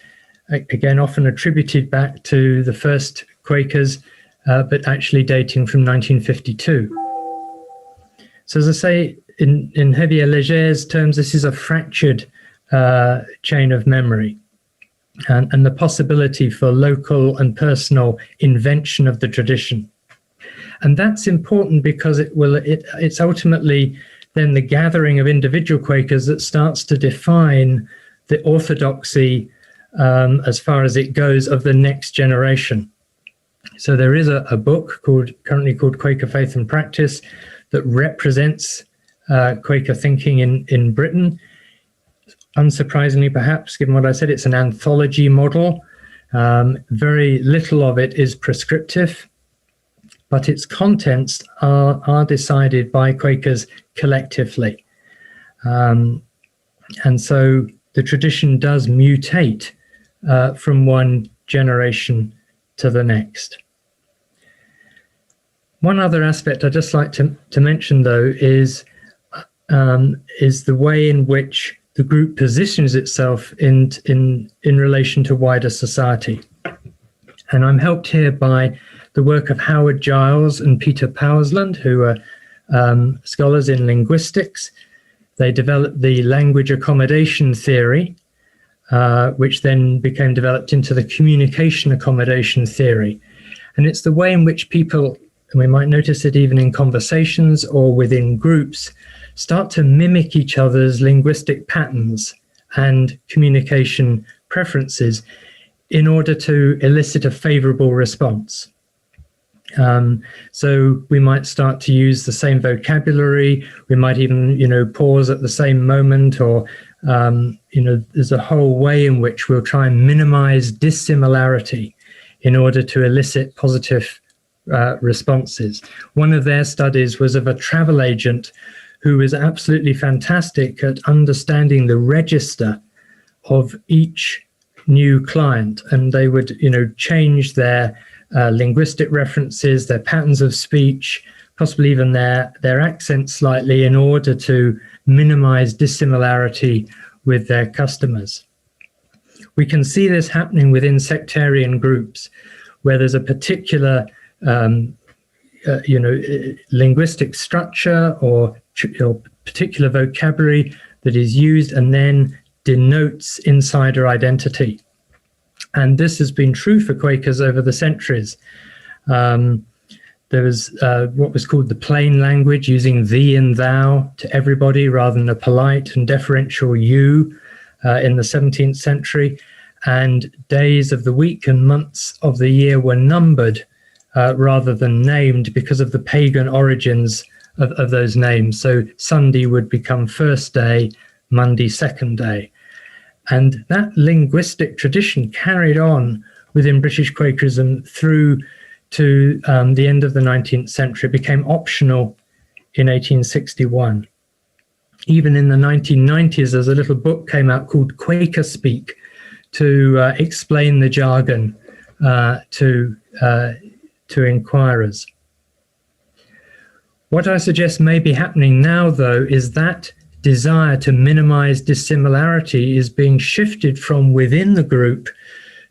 again, often attributed back to the first Quakers, but actually dating from 1952. So as I say, in Hervieu-Léger's terms, this is a fractured chain of memory, and the possibility for local and personal invention of the tradition. And that's important because it's ultimately then the gathering of individual Quakers that starts to define the orthodoxy as far as it goes of the next generation. So there is a book currently called Quaker Faith and Practice that represents Quaker thinking in Britain. Unsurprisingly, perhaps, given what I said, it's an anthology model. Very little of it is prescriptive, but its contents are decided by Quakers collectively. And so the tradition does mutate from one generation to the next. One other aspect I'd just like to mention, though, is the way in which the group positions itself in relation to wider society. And I'm helped here by the work of Howard Giles and Peter Powersland, who are scholars in linguistics. They developed the language accommodation theory, which then became developed into the communication accommodation theory. And it's the way in which people, and we might notice it even in conversations or within groups, start to mimic each other's linguistic patterns and communication preferences in order to elicit a favorable response. So we might start to use the same vocabulary. We might even, pause at the same moment, or, there's a whole way in which we'll try and minimize dissimilarity in order to elicit positive responses. One of their studies was of a travel agent who was absolutely fantastic at understanding the register of each new client, and they would, change their linguistic references, their patterns of speech, possibly even their accent slightly, in order to minimize dissimilarity with their customers. We can see this happening within sectarian groups, where there's a particular linguistic structure or particular vocabulary that is used and then denotes insider identity. And this has been true for Quakers over the centuries. There was what was called the plain language, using thee and thou to everybody rather than a polite and deferential you in the 17th century. And days of the week and months of the year were numbered rather than named because of the pagan origins of those names. So Sunday would become first day, Monday second day. And that linguistic tradition carried on within British Quakerism through to the end of the 19th century. It became optional in 1861. Even in the 1990s, there's a little book came out called Quaker Speak to explain the jargon to inquirers. What I suggest may be happening now, though, is that desire to minimize dissimilarity is being shifted from within the group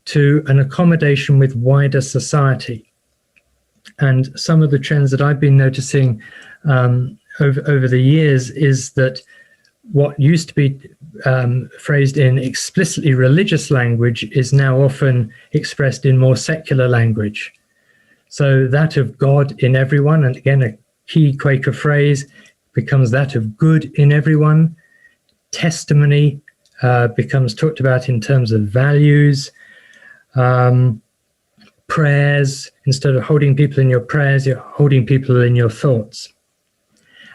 to an accommodation with wider society. And some of the trends that I've been noticing over the years is that what used to be phrased in explicitly religious language is now often expressed in more secular language. So that of God in everyone, and again, a key Quaker phrase, becomes that of good in everyone. Testimony becomes talked about in terms of values. Prayers, instead of holding people in your prayers, you're holding people in your thoughts.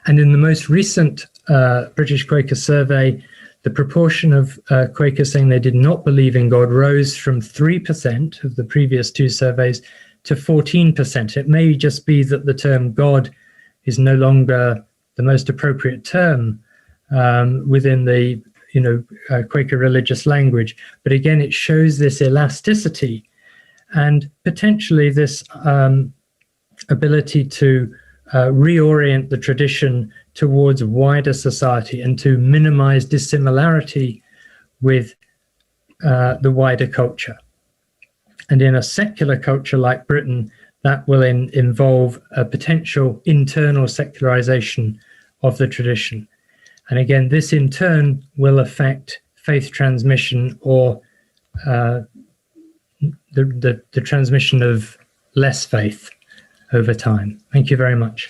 And in the most recent British Quaker survey, the proportion of Quakers saying they did not believe in God rose from 3% of the previous two surveys to 14%. It may just be that the term God is no longer the most appropriate term within the Quaker religious language. But again, it shows this elasticity and potentially this ability to reorient the tradition towards wider society and to minimize dissimilarity with the wider culture. And in a secular culture like Britain, that will involve a potential internal secularization of the tradition. And again, this in turn will affect faith transmission or the transmission of less faith over time. Thank you very much.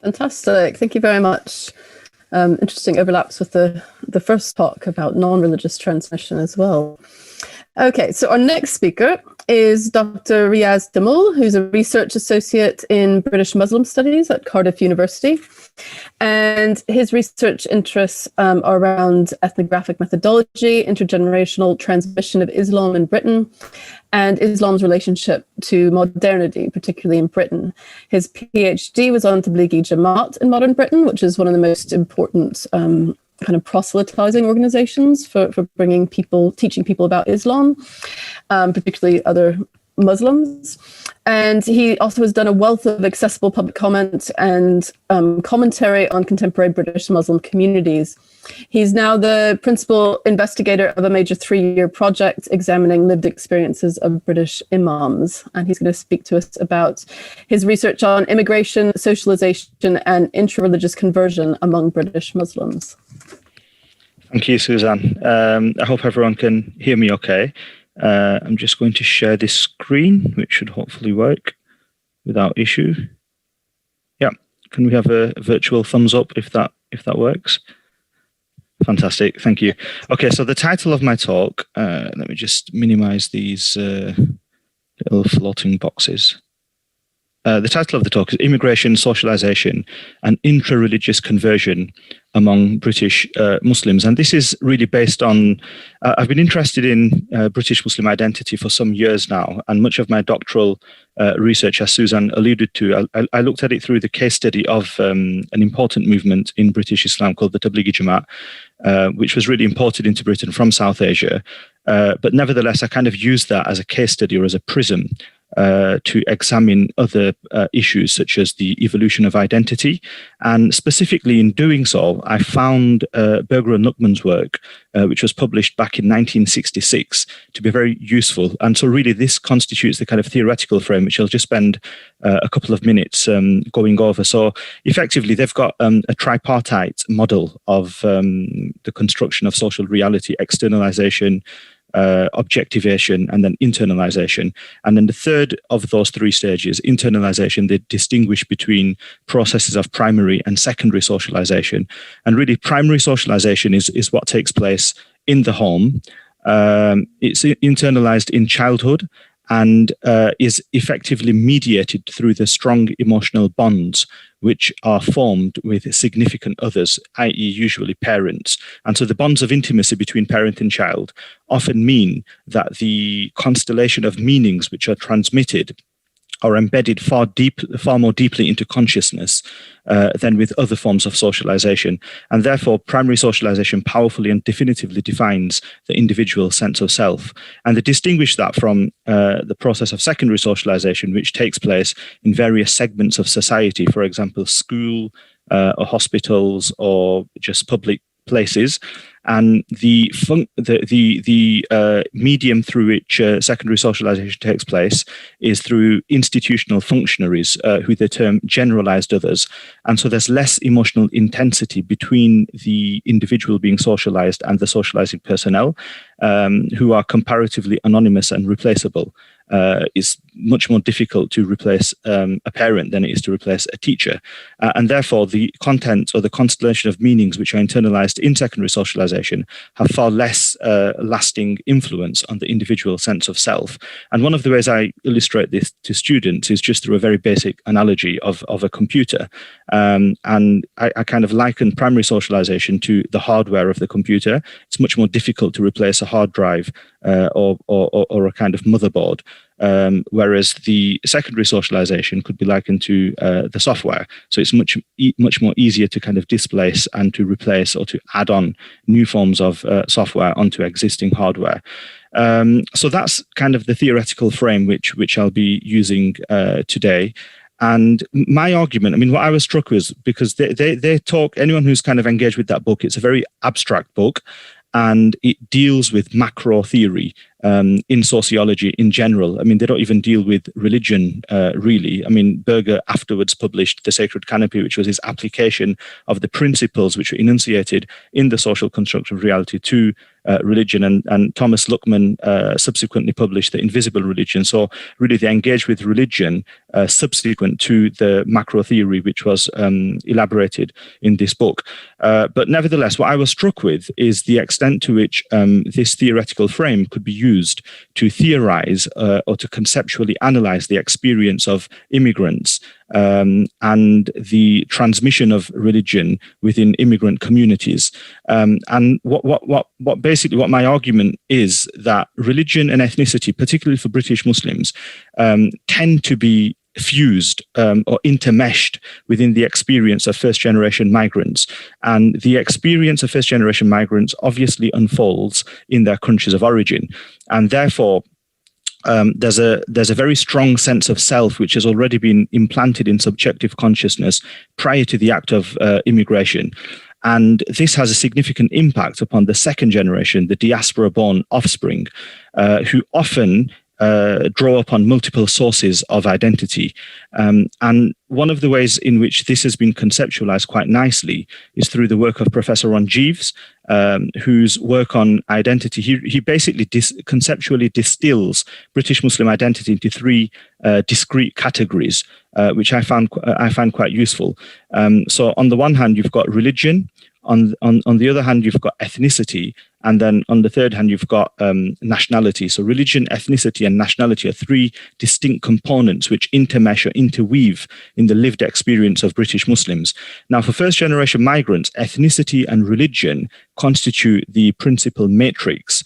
Fantastic. Thank you very much. Interesting overlaps with the first talk about non-religious transmission as well. Okay, so our next speaker is Dr. Riaz Damul, who's a research associate in British Muslim Studies at Cardiff University. And his research interests are around ethnographic methodology, intergenerational transmission of Islam in Britain, and Islam's relationship to modernity, particularly in Britain. His PhD was on Tablighi Jamaat in modern Britain, which is one of the most important kind of proselytizing organizations for bringing people, teaching people about Islam, particularly other Muslims. And he also has done a wealth of accessible public comment and commentary on contemporary British Muslim communities. He's now the principal investigator of a major 3-year project examining lived experiences of British imams. And he's going to speak to us about his research on immigration, socialization, and intra-religious conversion among British Muslims. Thank you, Suzanne. I hope everyone can hear me okay. I'm just going to share this screen, which should hopefully work without issue. Yeah, can we have a virtual thumbs up if that works? Fantastic, thank you. Okay, so the title of my talk, let me just minimize these little floating boxes. the title of the talk is Immigration, Socialization and Intra-Religious Conversion Among British Muslims. And this is really based on, I've been interested in British Muslim identity for some years now, and much of my doctoral research, as Susan alluded to, I looked at it through the case study of an important movement in British Islam called the Tablighi Jamaat, which was really imported into Britain from South Asia. But nevertheless, I kind of used that as a case study or as a prism to examine other issues such as the evolution of identity. And specifically in doing so, I found Berger and Luckman's work, which was published back in 1966, to be very useful. And so really this constitutes the kind of theoretical frame, which I'll just spend a couple of minutes going over. So effectively, they've got a tripartite model of the construction of social reality: externalization, objectivation, and then internalization. And then the third of those three stages, internalization, they distinguish between processes of primary and secondary socialization. And really, primary socialization is what takes place in the home. It's internalized in childhood and is effectively mediated through the strong emotional bonds which are formed with significant others, i.e. usually parents. And so the bonds of intimacy between parent and child often mean that the constellation of meanings which are transmitted are embedded far more deeply into consciousness than with other forms of socialization. And therefore, primary socialization powerfully and definitively defines the individual sense of self. And they distinguish that from the process of secondary socialization, which takes place in various segments of society, for example, school or hospitals or just public places. And the medium through which secondary socialization takes place is through institutional functionaries who they term generalized others. And so there's less emotional intensity between the individual being socialized and the socializing personnel, who are comparatively anonymous and replaceable. It's much more difficult to replace a parent than it is to replace a teacher. And therefore, the content or the constellation of meanings which are internalized in secondary socialization have far less lasting influence on the individual sense of self. And one of the ways I illustrate this to students is just through a very basic analogy of a computer. And I kind of liken primary socialization to the hardware of the computer. It's much more difficult to replace a hard drive or a kind of motherboard. Whereas the secondary socialization could be likened to the software. So it's much more easier to kind of displace and to replace or to add on new forms of software onto existing hardware. So that's kind of the theoretical frame which I'll be using today. And my argument, I mean, what I was struck with, because they talk, anyone who's kind of engaged with that book, it's a very abstract book. And it deals with macro theory in sociology in general. I mean, they don't even deal with religion, really. I mean, Berger afterwards published The Sacred Canopy, which was his application of the principles which were enunciated in the social construction of reality to religion. And Thomas Luckman subsequently published The Invisible Religion. So really, they engaged with religion subsequent to the macro theory, which was elaborated in this book. But nevertheless, what I was struck with is the extent to which this theoretical frame could be used to theorize or to conceptually analyze the experience of immigrants and the transmission of religion within immigrant communities. And what basically what my argument is that religion and ethnicity, particularly for British Muslims, tend to be fused or intermeshed within the experience of first-generation migrants. And the experience of first-generation migrants obviously unfolds in their countries of origin. And therefore, there's a very strong sense of self which has already been implanted in subjective consciousness prior to the act of immigration. And this has a significant impact upon the second generation, the diaspora-born offspring, who often draw upon multiple sources of identity. And one of the ways in which this has been conceptualized quite nicely is through the work of Professor Ron Jeeves, whose work on identity, he basically conceptually distills British Muslim identity into three discrete categories, which I find quite useful. So on the one hand, you've got religion. On the other hand, you've got ethnicity. And then on the third hand, you've got nationality. So religion, ethnicity, and nationality are three distinct components which intermesh or interweave in the lived experience of British Muslims. Now, for first-generation migrants, ethnicity and religion constitute the principal matrix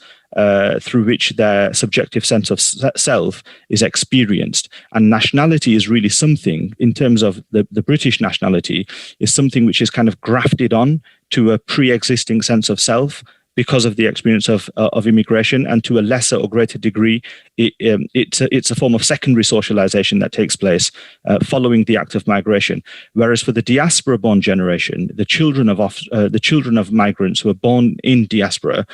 through which their subjective sense of self is experienced. And nationality is really something, in terms of the British nationality, is something which is kind of grafted on to a pre-existing sense of self because of the experience of immigration, and to a lesser or greater degree, it's a form of secondary socialization that takes place following the act of migration. Whereas for the diaspora-born generation, the children of migrants who are born in diaspora,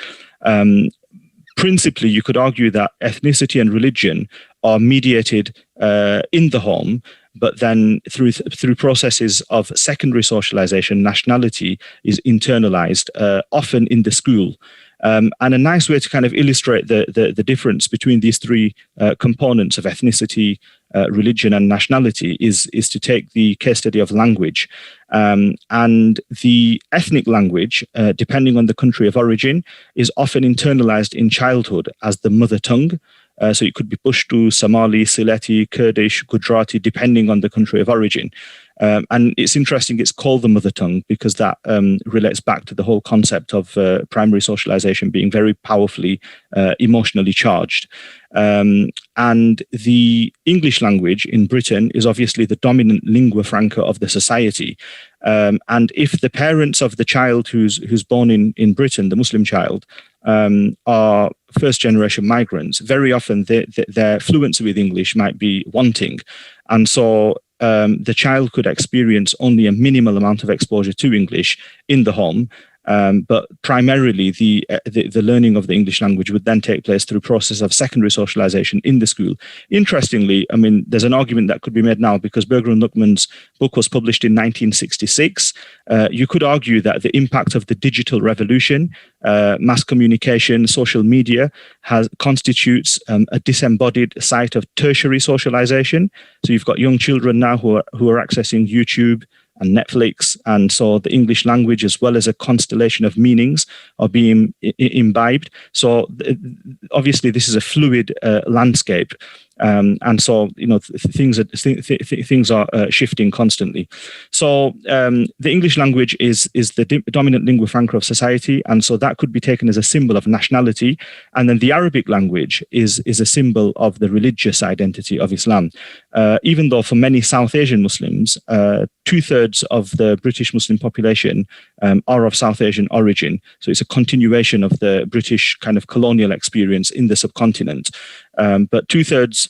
principally, you could argue that ethnicity and religion are mediated in the home, but then through processes of secondary socialization, nationality is internalized, often in the school. And a nice way to kind of illustrate the difference between these three components of ethnicity, religion, and nationality is to take the case study of language. And the ethnic language, depending on the country of origin, is often internalized in childhood as the mother tongue. So it could be Pashto, Somali, Sylheti, Kurdish, Gujarati, depending on the country of origin. And it's interesting, it's called the mother tongue because that relates back to the whole concept of primary socialization being very powerfully emotionally charged. And the English language in Britain is obviously the dominant lingua franca of the society. And if the parents of the child who's born in Britain, the Muslim child, are first-generation migrants, very often their fluency with English might be wanting. And so the child could experience only a minimal amount of exposure to English in the home. But primarily the learning of the English language would then take place through process of secondary socialization in the school. Interestingly, I mean, there's an argument that could be made now because Berger and Luckman's book was published in 1966. You could argue that the impact of the digital revolution, mass communication, social media constitutes a disembodied site of tertiary socialization. So you've got young children now who are accessing YouTube and Netflix, and so the English language, as well as a constellation of meanings, are being imbibed. So obviously this is a fluid landscape, and so things are shifting constantly. So the English language is the dominant lingua franca of society, and so that could be taken as a symbol of nationality. And then the Arabic language is a symbol of the religious identity of Islam. Even though for many South Asian Muslims, 2/3 of the British Muslim population are of South Asian origin. So it's a continuation of the British kind of colonial experience in the subcontinent. But 2/3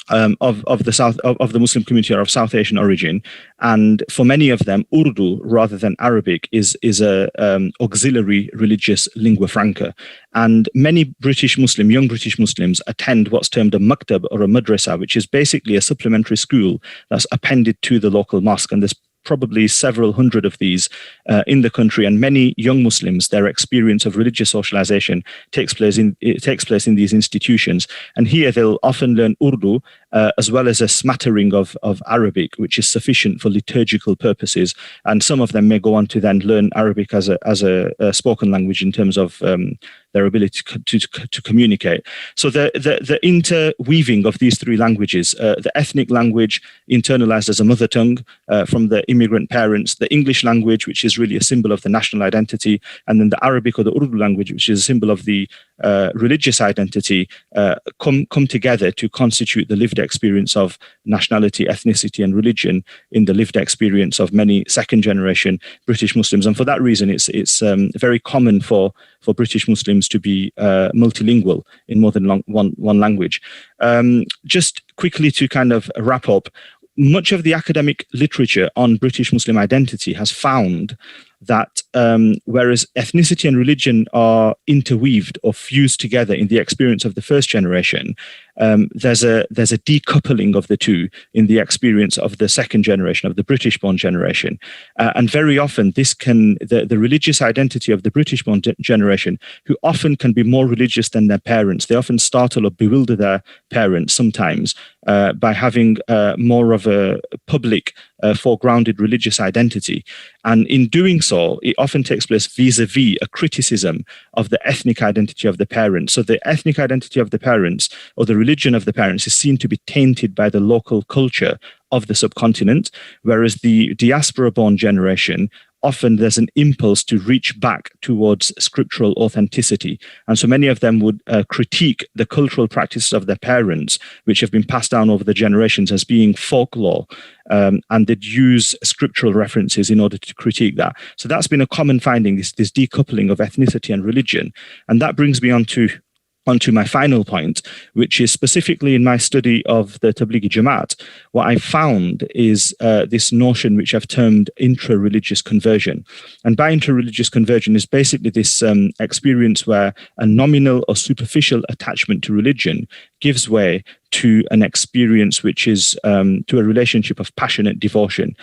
of the Muslim community are of South Asian origin, and for many of them, Urdu rather than Arabic is a auxiliary religious lingua franca. And many young British Muslims attend what's termed a maktab or a madrasa, which is basically a supplementary school that's appended to the local mosque. And there's probably several hundred of these in the country, and many young Muslims, their experience of religious socialization takes place in these institutions. And here they'll often learn Urdu as well as a smattering of Arabic, which is sufficient for liturgical purposes. And some of them may go on to then learn Arabic as a spoken language in terms of their ability to communicate. So the interweaving of these three languages, the ethnic language internalized as a mother tongue from the immigrant parents, the English language, which is really a symbol of the national identity, and then the Arabic or the Urdu language, which is a symbol of the religious identity, come together to constitute the lived experience of nationality, ethnicity, and religion in the lived experience of many second-generation British Muslims. And for that reason, it's very common for British Muslims to be multilingual in more than one language. Just quickly to kind of wrap up, much of the academic literature on British Muslim identity has found that whereas ethnicity and religion are interweaved or fused together in the experience of the first generation, there's a decoupling of the two in the experience of the second generation, of the British-born generation. And very often the religious identity of the British-born generation, who often can be more religious than their parents, they often startle or bewilder their parents sometimes by having more of a public foregrounded religious identity. And in doing so, it often takes place vis-a-vis a criticism of the ethnic identity of the parents. So the ethnic identity of the parents or the religion of the parents is seen to be tainted by the local culture of the subcontinent, whereas the diaspora-born generation, often there's an impulse to reach back towards scriptural authenticity. And so many of them would critique the cultural practices of their parents, which have been passed down over the generations as being folklore, and they'd use scriptural references in order to critique that. So that's been a common finding, this decoupling of ethnicity and religion. And that brings me onto my final point, which is specifically in my study of the Tablighi Jamaat, what I found is this notion which I've termed intra-religious conversion. And by intra-religious conversion is basically this experience where a nominal or superficial attachment to religion gives way to an experience which is to a relationship of passionate devotion.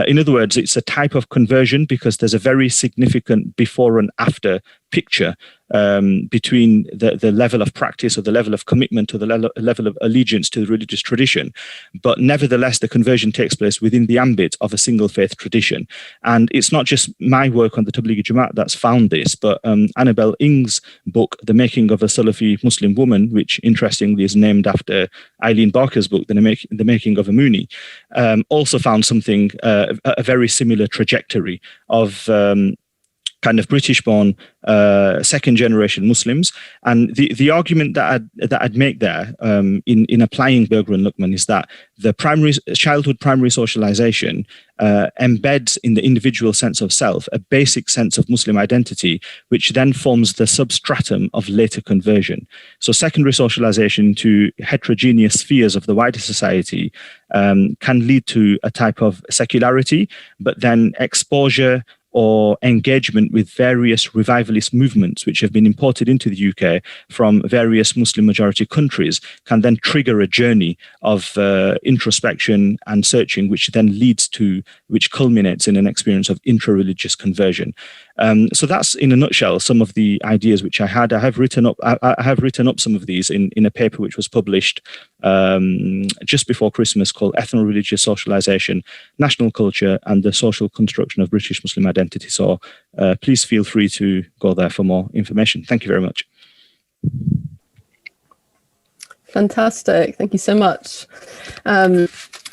In other words, it's a type of conversion because there's a very significant before and after picture between the level of practice or the level of commitment or the level of allegiance to the religious tradition. But nevertheless, the conversion takes place within the ambit of a single faith tradition. And it's not just my work on the Tablighi Jamaat that's found this, but Annabel Ing's book, The Making of a Salafi Muslim Woman, which interestingly is named after Eileen Barker's book, The Making of a Moonie, also found something, a very similar trajectory of kind of British-born second-generation Muslims. And the argument that I'd make there in applying Berger and Luckman is that the childhood primary socialization embeds in the individual sense of self a basic sense of Muslim identity, which then forms the substratum of later conversion. So secondary socialization to heterogeneous spheres of the wider society can lead to a type of secularity, but then exposure or engagement with various revivalist movements which have been imported into the UK from various Muslim majority countries can then trigger a journey of introspection and searching, which culminates in an experience of intra-religious conversion. So that's in a nutshell some of the ideas which I had. I have written up some of these in a paper which was published just before Christmas called Ethno-Religious Socialization, National Culture and the Social Construction of British Muslim Identity. So please feel free to go there for more information. Thank you very much. Fantastic. Thank you so much. And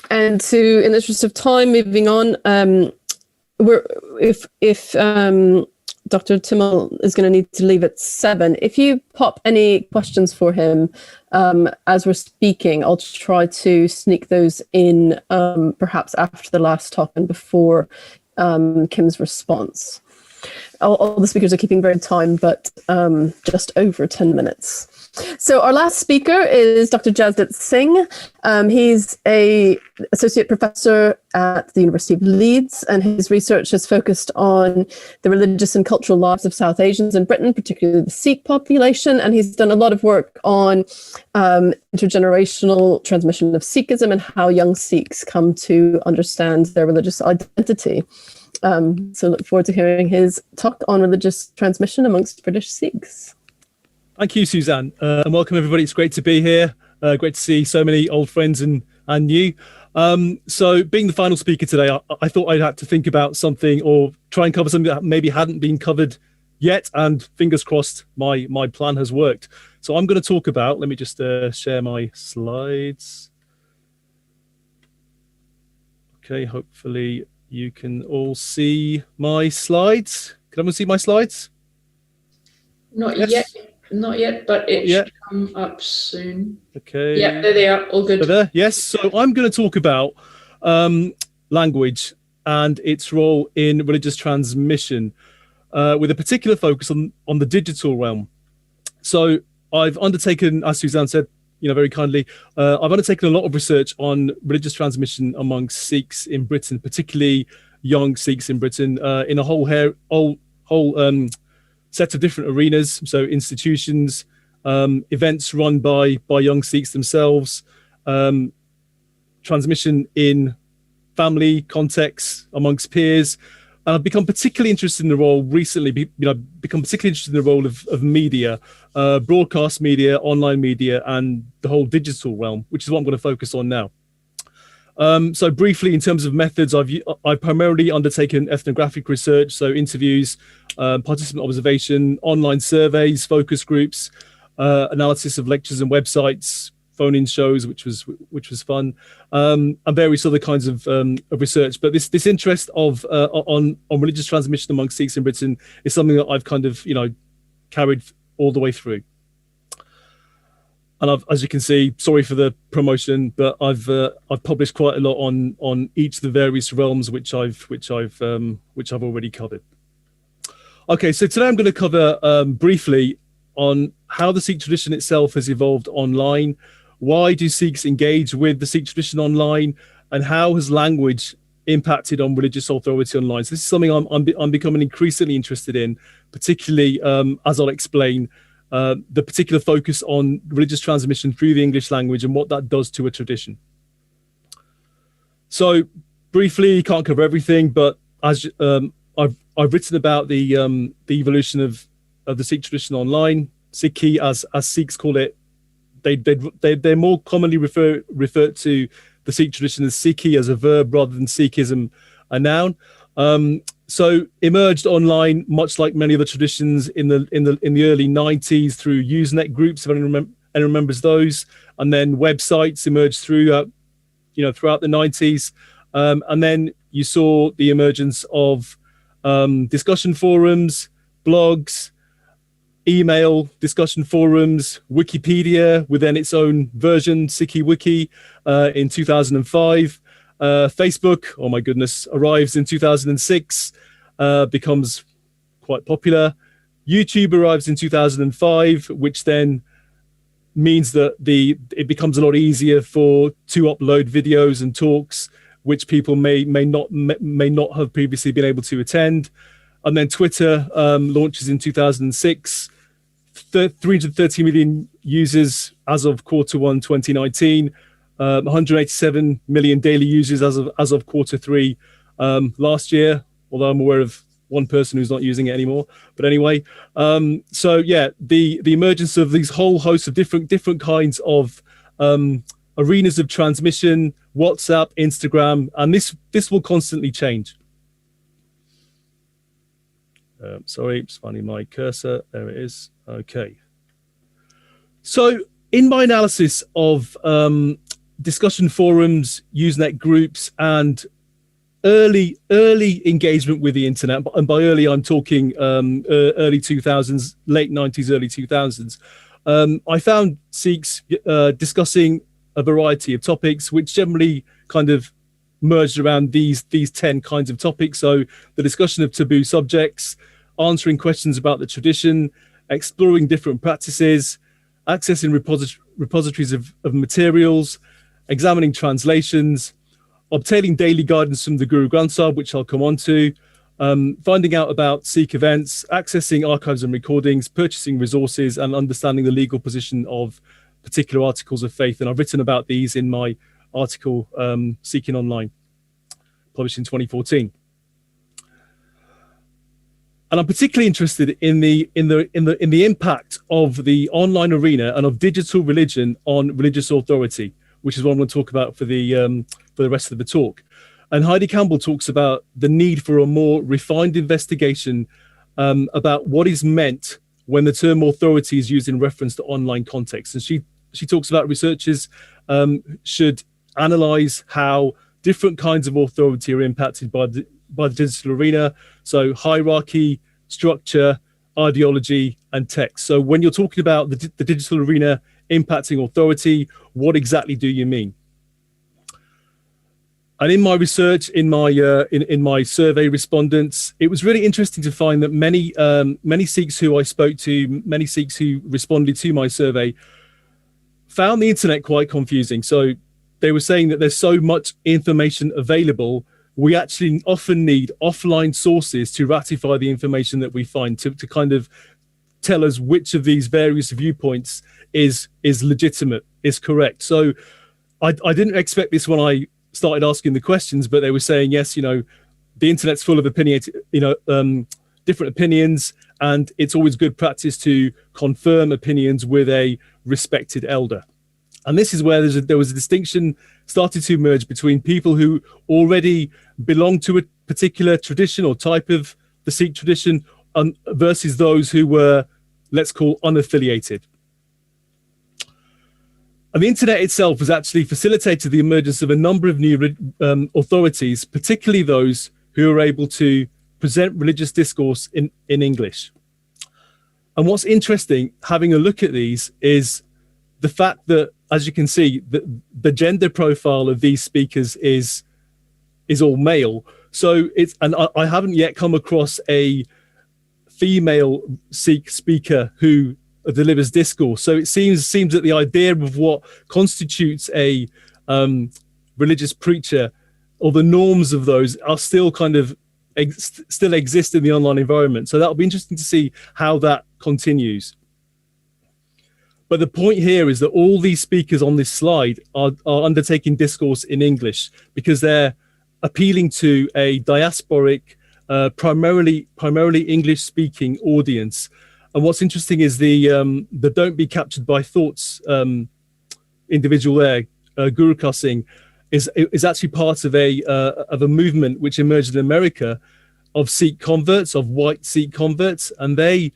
in the interest of time, moving on, if Dr. Timmel is going to need to leave at 7, if you pop any questions for him as we're speaking, I'll try to sneak those in perhaps after the last talk and before Kim's response. All the speakers are keeping very time, but just over 10 minutes. So our last speaker is Dr. Jasdeep Singh. He's an associate professor at the University of Leeds, and his research has focused on the religious and cultural lives of South Asians in Britain, particularly the Sikh population. And he's done a lot of work on intergenerational transmission of Sikhism and how young Sikhs come to understand their religious identity. So look forward to hearing his talk on religious transmission amongst British Sikhs. Thank you, Suzanne, and welcome everybody. It's great to be here. Great to see so many old friends and new. So being the final speaker today, I thought I'd have to think about something or try and cover something that maybe hadn't been covered yet, and fingers crossed my plan has worked. So I'm going to talk about, let me just share my slides. Okay, hopefully you can all see my slides. Can everyone see my slides? Not yet. Not yet, but it should come up soon. Okay. Yeah, there they are. All good. There? Yes. So I'm going to talk about language and its role in religious transmission, with a particular focus on the digital realm. So I've undertaken, as Suzanne said, very kindly, I've undertaken a lot of research on religious transmission amongst Sikhs in Britain, particularly young Sikhs in Britain, in a whole set of different arenas, so institutions, events run by young Sikhs themselves, transmission in family contexts amongst peers. And I've become particularly interested in the role recently, become particularly interested in the role of media, broadcast media, online media, and the whole digital realm, which is what I'm going to focus on now. So briefly, in terms of methods, I've primarily undertaken ethnographic research, so interviews, participant observation, online surveys, focus groups, analysis of lectures and websites, phone-in shows, which was fun, and various other kinds of research. But this interest on religious transmission among Sikhs in Britain is something that I've kind of carried all the way through. And as you can see, sorry for the promotion, but I've published quite a lot on each of the various realms which I've already covered. Okay, so today I'm going to cover briefly on how the Sikh tradition itself has evolved online. Why do Sikhs engage with the Sikh tradition online, and how has language impacted on religious authority online? So this is something I'm becoming increasingly interested in, particularly as I'll explain. The particular focus on religious transmission through the English language and what that does to a tradition. So briefly, can't cover everything, but as I've written about the evolution of the Sikh tradition online. Sikhi, as Sikhs call it, they're more commonly referred to the Sikh tradition as Sikhi as a verb rather than Sikhism a noun. So emerged online, much like many other traditions in the early 90s through Usenet groups, if anyone remembers those, and then websites emerged throughout the 90s, and then you saw the emergence of discussion forums, blogs, email discussion forums, Wikipedia with then its own version, Sikhi Wiki, in 2005. Facebook, oh my goodness, arrives in 2006, becomes quite popular. YouTube arrives in 2005, which then means that it becomes a lot easier to upload videos and talks, which people may not have previously been able to attend. And then Twitter launches in 2006, 330 million users as of Q1 2019. 187 million daily users as of Q3 last year, although I'm aware of one person who's not using it anymore. But anyway, so yeah, the emergence of these whole hosts of different kinds of arenas of transmission, WhatsApp, Instagram, and this will constantly change. Sorry, just finding my cursor. There it is. Okay. So in my analysis of discussion forums, Usenet groups, and early engagement with the internet, and by early I'm talking early 2000s, late 90s, early 2000s, I found Sikhs discussing a variety of topics, which generally kind of merged around these 10 kinds of topics. So the discussion of taboo subjects, answering questions about the tradition, exploring different practices, accessing repositories of materials, examining translations, obtaining daily guidance from the Guru Granth Sahib, which I'll come on to, finding out about Sikh events, accessing archives and recordings, purchasing resources, and understanding the legal position of particular articles of faith. And I've written about these in my article, Seeking Online, published in 2014. And I'm particularly interested in the impact of the online arena and of digital religion on religious authority, which is what I'm going to talk about for the rest of the talk. And Heidi Campbell talks about the need for a more refined investigation about what is meant when the term authority is used in reference to online context. And she talks about researchers should analyze how different kinds of authority are impacted by the digital arena. So hierarchy, structure, ideology, and text. So when you're talking about the digital arena impacting authority, what exactly do you mean? And in my research, in my survey respondents, it was really interesting to find that many Sikhs who I spoke to, many Sikhs who responded to my survey, found the internet quite confusing. So they were saying that there's so much information available, we actually often need offline sources to ratify the information that we find, to kind of tell us which of these various viewpoints is legitimate, is correct. So I didn't expect this when I started asking the questions, but they were saying, yes, the internet's full of different opinions, and it's always good practice to confirm opinions with a respected elder. And this is where there was a distinction started to emerge between people who already belong to a particular tradition or type of the Sikh tradition versus those who were, let's call, unaffiliated. And the internet itself has actually facilitated the emergence of a number of new authorities, particularly those who are able to present religious discourse in English. And what's interesting, having a look at these, is the fact that, as you can see, the gender profile of these speakers is all male. So I haven't yet come across a female Sikh speaker who delivers discourse. So it seems that the idea of what constitutes a religious preacher, or the norms of those, are still kind of still exist in the online environment. So that'll be interesting to see how that continues. But the point here is that all these speakers on this slide are undertaking discourse in English because they're appealing to a diasporic, primarily English-speaking audience. And what's interesting is the "Don't Be Captured by Thoughts" individual there, Guru Singh, is actually part of a movement which emerged in America of Sikh converts, of white Sikh converts, and they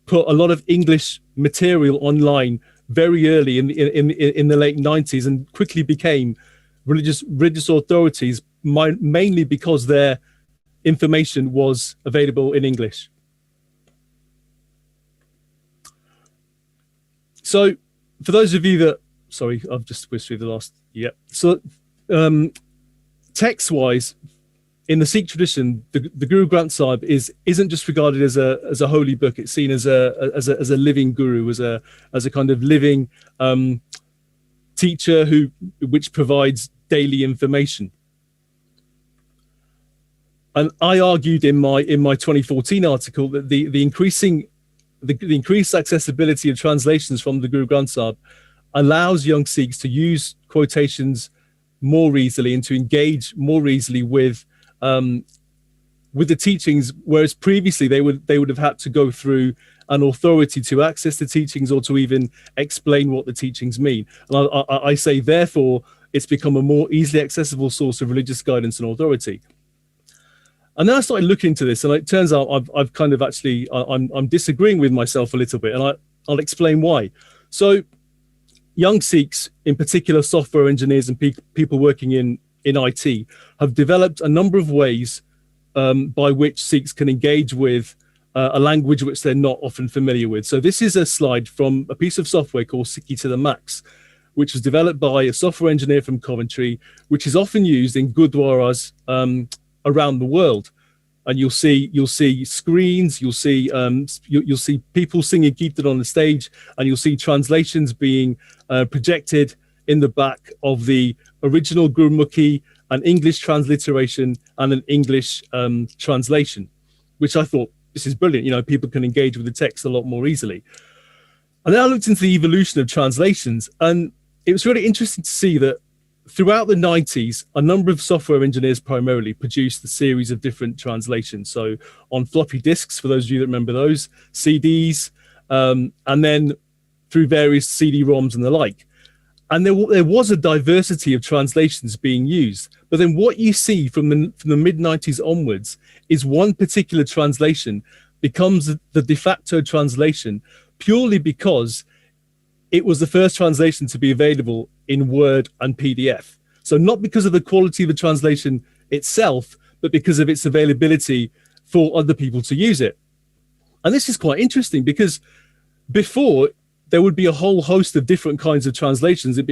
put a lot of English material online very early in the late 90s, and quickly became religious authorities, mainly because their information was available in English. So for those of you that, sorry, I've just whizzed through the last, yeah. So text-wise, in the Sikh tradition, the Guru Granth Sahib isn't just regarded as a holy book. It's seen as a living guru, as a kind of living teacher which provides daily information. And I argued in my 2014 article that the increased accessibility of translations from the Guru Granth Sahib allows young Sikhs to use quotations more easily and to engage more easily with the teachings, whereas previously they would have had to go through an authority to access the teachings or to even explain what the teachings mean. And I say, therefore, it's become a more easily accessible source of religious guidance and authority. And then I started looking into this, and it turns out I've kind of actually, I'm disagreeing with myself a little bit, and I'll explain why. So young Sikhs, in particular software engineers and people working in IT, have developed a number of ways by which Sikhs can engage with a language which they're not often familiar with. So this is a slide from a piece of software called Sikhi to the Max, which was developed by a software engineer from Coventry, which is often used in gurdwaras around the world. And you'll see screens, you'll see people singing Kirtan on the stage, and you'll see translations being projected in the back of the original Gurmukhi, an English transliteration and an English translation, which I thought, this is brilliant. You know, people can engage with the text a lot more easily. And then I looked into the evolution of translations, and it was really interesting to see that throughout the 90s, a number of software engineers primarily produced a series of different translations. So on floppy disks, for those of you that remember those, CDs, and then through various CD-ROMs and the like. And there was a diversity of translations being used. But then what you see from the mid-90s onwards is one particular translation becomes the de facto translation purely because it was the first translation to be available in Word and PDF. So not because of the quality of the translation itself, but because of its availability for other people to use it. And this is quite interesting because before, there would be a whole host of different kinds of translations. You'd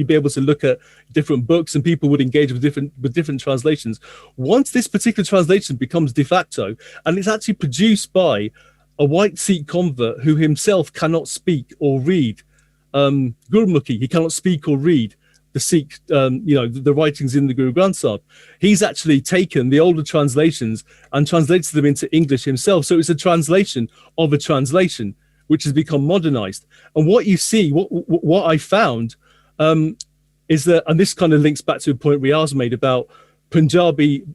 be able to look at different books and people would engage with different translations. Once this particular translation becomes de facto, and it's actually produced by a white Sikh convert who himself cannot speak or read Gurmukhi, he cannot speak or read the Sikh, the writings in the Guru Granth Sahib. He's actually taken the older translations and translated them into English himself. So it's a translation of a translation, which has become modernized. And what you see, what I found is that, and this kind of links back to a point Riaz made about Punjabi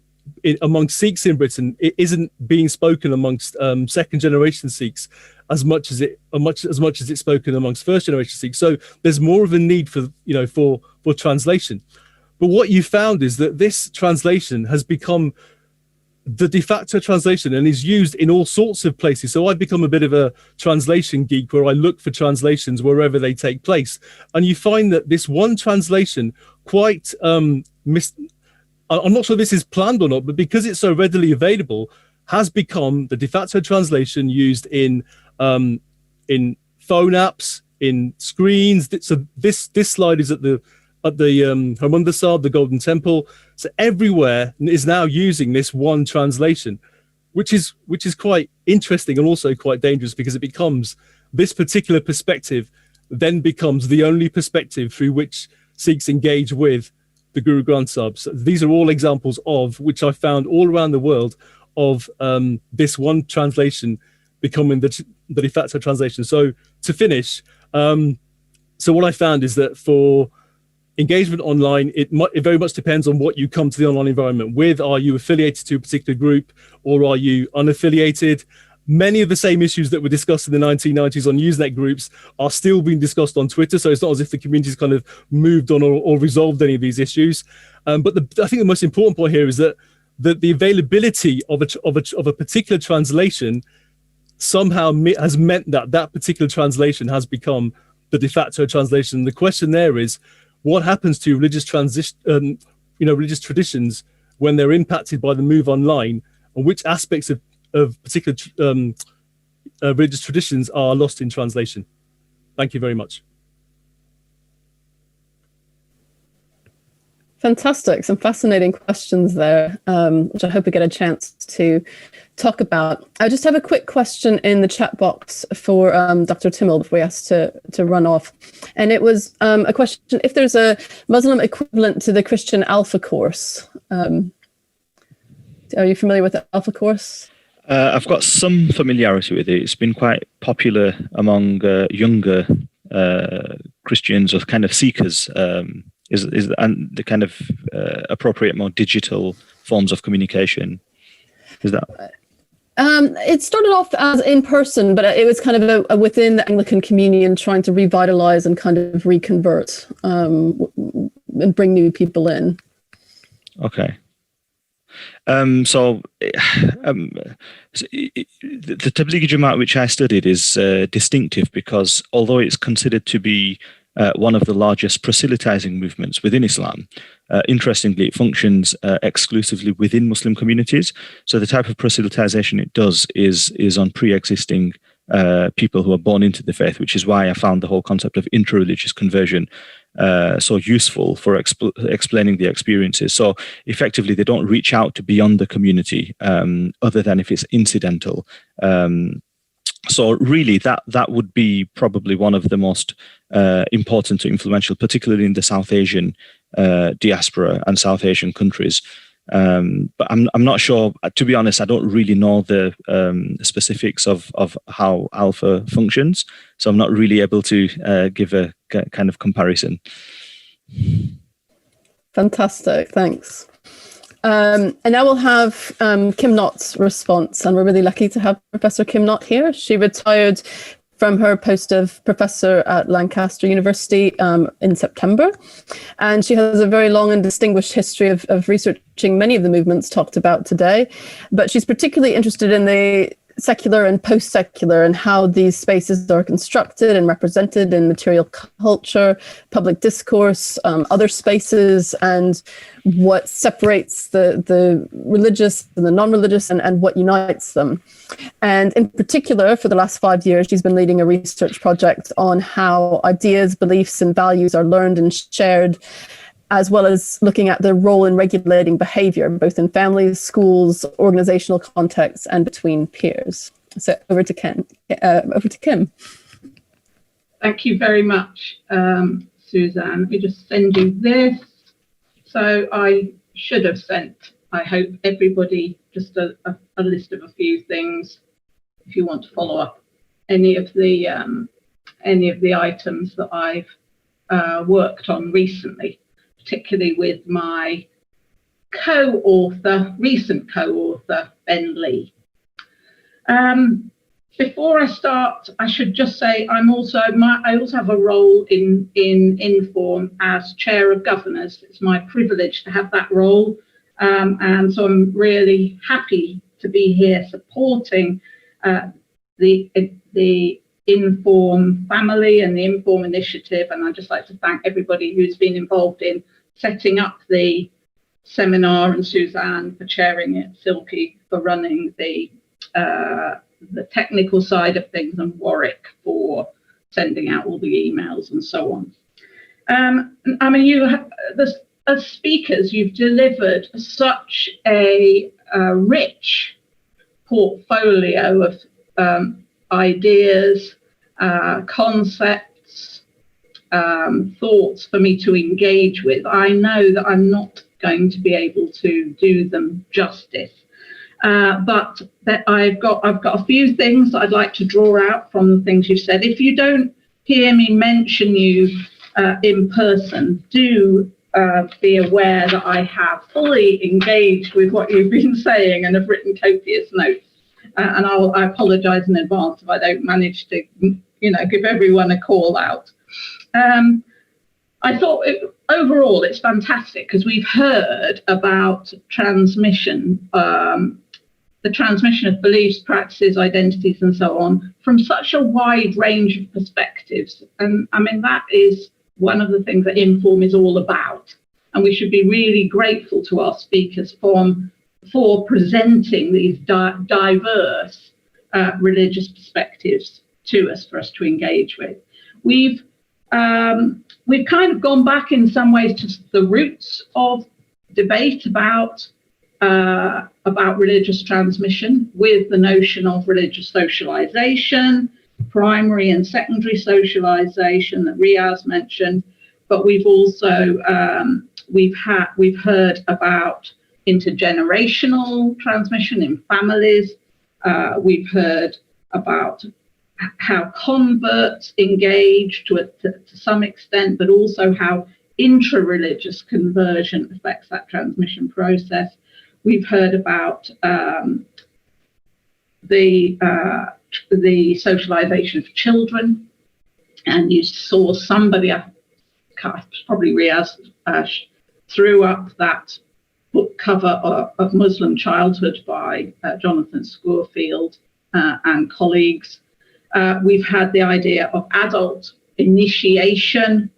among Sikhs in Britain, it isn't being spoken amongst second generation Sikhs as much as it's spoken amongst first generation Sikhs. So there's more of a need for translation. But what you found is that this translation has become the de facto translation and is used in all sorts of places. So I've become a bit of a translation geek where I look for translations wherever they take place. And you find that this one translation quite I'm not sure this is planned or not, but because it's so readily available, has become the de facto translation used in phone apps, in screens. So this slide is at the Harmandir Sahib, the Golden Temple. So everywhere is now using this one translation, which is quite interesting and also quite dangerous, because it becomes this particular perspective then becomes the only perspective through which Sikhs engage with the Guru Granth Sahib. So these are all examples of, which I found all around the world, of this one translation becoming the de facto translation. So to finish, so what I found is that for engagement online, it very much depends on what you come to the online environment with. Are you affiliated to a particular group, or are you unaffiliated? Many of the same issues that were discussed in the 1990s on Usenet groups are still being discussed on Twitter. So it's not as if the community's kind of moved on or resolved any of these issues. But I think the most important point here is that the availability of a particular translation somehow has meant that particular translation has become the de facto translation. The question there is, what happens to religious religious traditions when they're impacted by the move online, and which aspects of particular religious traditions are lost in translation? Thank you very much. Fantastic. Some fascinating questions there, which I hope we get a chance to talk about. I just have a quick question in the chat box for Dr. Timmel before we ask to run off. And it was a question, if there's a Muslim equivalent to the Christian Alpha Course. Are you familiar with the Alpha Course? I've got some familiarity with it. It's been quite popular among younger Christians, or kind of seekers. Is and the kind of appropriate more digital forms of communication. Is that? It started off as in person, but it was kind of a within the Anglican Communion, trying to revitalize and kind of reconvert and bring new people in. Okay. So the Tablighi Jamaat, which I studied, is distinctive because although it's considered to be one of the largest proselytizing movements within Islam, interestingly, it functions exclusively within Muslim communities. So the type of proselytization it does is on pre-existing people who are born into the faith, which is why I found the whole concept of intra-religious conversion so useful for explaining the experiences. So effectively, they don't reach out to beyond the community, other than if it's incidental. So really, that would be probably one of the most important or influential, particularly in the South Asian diaspora and South Asian countries. But I'm not sure. To be honest, I don't really know the specifics of how Alpha functions, so I'm not really able to give a kind of comparison. Fantastic, thanks. And now we'll have Kim Nott's response, and we're really lucky to have Professor Kim Nott here. She retired from her post of professor at Lancaster University in September, and she has a very long and distinguished history of researching many of the movements talked about today, but she's particularly interested in the secular and post-secular and how these spaces are constructed and represented in material culture, public discourse, other spaces, and what separates the religious and the non-religious and what unites them. And in particular, for the last 5 years, she's been leading a research project on how ideas, beliefs, and values are learned and shared, as well as looking at their role in regulating behavior, both in families, schools, organizational contexts, and between peers. So over to Kim. Thank you very much, Suzanne. Let me just send you this. So I should have sent, I hope, everybody just a list of a few things if you want to follow up any of the items that I've worked on recently, particularly with my recent co-author, Ben Lee. Before I start, I should just say I also have a role in Inform as chair of governors. It's my privilege to have that role, and so I'm really happy to be here supporting the Inform family and the Inform initiative. And I'd just like to thank everybody who's been involved in setting up the seminar, and Suzanne for chairing it, Silky for running the technical side of things, and Warwick for sending out all the emails and so on. I mean, as speakers, you've delivered such a rich portfolio of ideas, concepts, thoughts for me to engage with. I know that I'm not going to be able to do them justice. But that I've got a few things that I'd like to draw out from the things you've said. If you don't hear me mention you in person, do be aware that I have fully engaged with what you've been saying and have written copious notes. And I apologise in advance if I don't manage to, give everyone a call out. I thought overall it's fantastic because we've heard about transmission. The transmission of beliefs, practices, identities, and so on from such a wide range of perspectives. And I mean, that is one of the things that Inform is all about. And we should be really grateful to our speakers for presenting these diverse religious perspectives to us, for us to engage with. We've kind of gone back in some ways to the roots of debate about religious transmission, with the notion of religious socialization, primary and secondary socialization that Riaz mentioned. But we've also we've heard about intergenerational transmission in families. We've heard about how converts engage to some extent, but also how intra-religious conversion affects that transmission process. We've heard about the socialization of children, and you saw somebody, probably Riaz, threw up that book cover of Muslim Childhood by Jonathan Scorefield and colleagues. We've had the idea of adult initiation,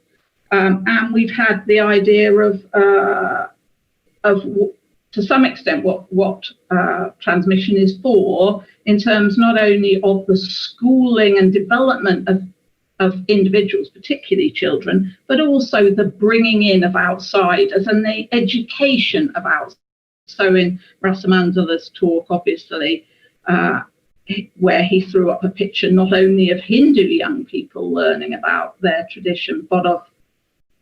and we've had the idea of to some extent what transmission is for, in terms not only of the schooling and development of individuals, particularly children, but also the bringing in of outsiders and the education of outsiders. So in Rasamandala's talk, obviously, where he threw up a picture not only of Hindu young people learning about their tradition, but of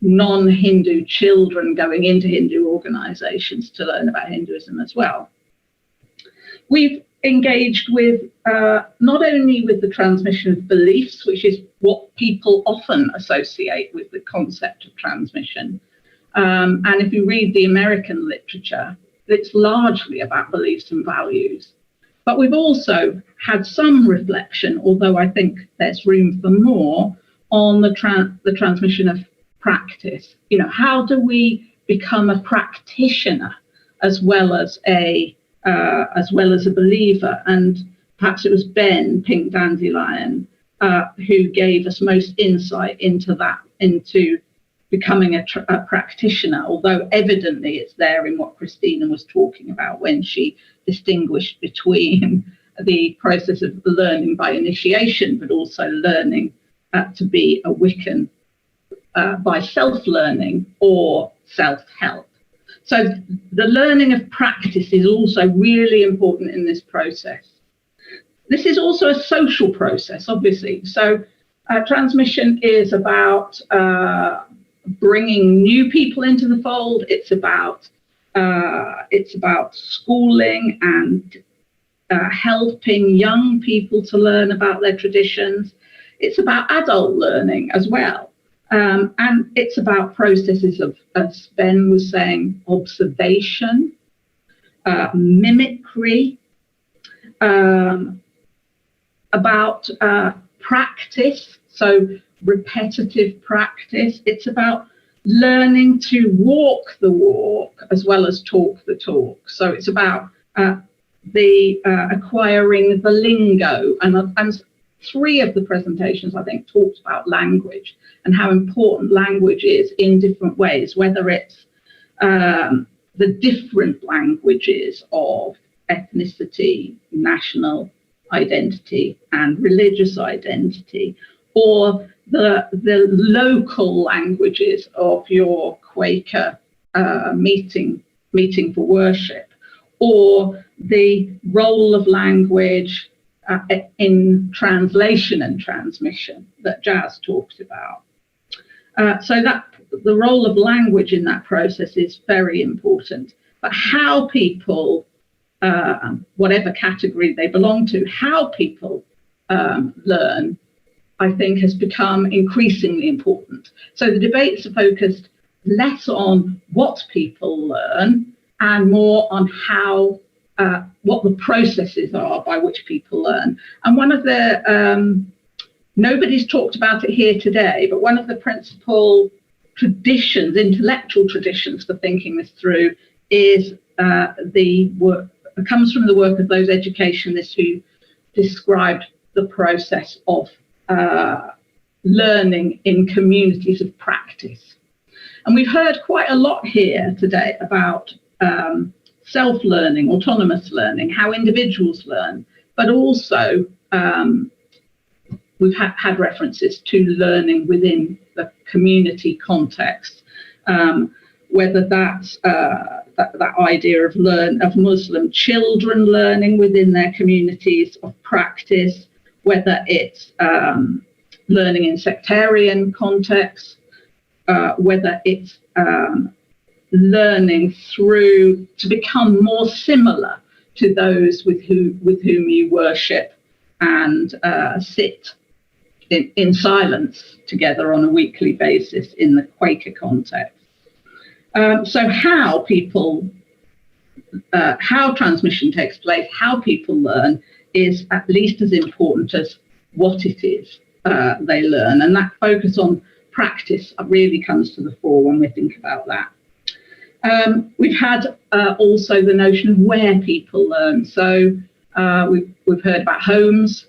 non-Hindu children going into Hindu organizations to learn about Hinduism as well. We've engaged with not only with the transmission of beliefs, which is what people often associate with the concept of transmission. And if you read the American literature, it's largely about beliefs and values. But we've also had some reflection, although I think there's room for more, on the transmission of practice. How do we become a practitioner as well as a believer? And perhaps it was Ben Pink Dandelion who gave us most insight into that, into becoming a practitioner, although evidently it's there in what Christina was talking about when she distinguished between the process of learning by initiation, but also learning to be a Wiccan by self-learning or self-help. So the learning of practice is also really important in this process. This is also a social process, obviously. So transmission is about bringing new people into the fold. It's about schooling and helping young people to learn about their traditions. It's about adult learning as well. And it's about processes of, as Ben was saying, observation, mimicry, about practice, so repetitive practice. It's about learning to walk the walk as well as talk the talk. So it's about acquiring the lingo, and three of the presentations, I think, talked about language and how important language is in different ways, whether it's the different languages of ethnicity, national identity, and religious identity, or the local languages of your Quaker meeting for worship, or the role of language in translation and transmission that Jazz talked about. So that the role of language in that process is very important. But how people, whatever category they belong to, how people learn, I think, has become increasingly important. So the debates are focused less on what people learn and more on how, what the processes are by which people learn. And one of the, nobody's talked about it here today, but one of the principal traditions, intellectual traditions for thinking this through is the work, it comes from the work of those educationists who described the process of learning in communities of practice. And we've heard quite a lot here today about self-learning, autonomous learning, how individuals learn, but also we've had references to learning within the community context, whether that's that idea of Muslim children learning within their communities of practice, whether it's learning in sectarian contexts, whether it's learning through to become more similar to those with whom you worship and sit in silence together on a weekly basis in the Quaker context. So how people, how transmission takes place, how people learn is at least as important as what it is they learn. And that focus on practice really comes to the fore when we think about that. We've had also the notion of where people learn. So we've heard about homes,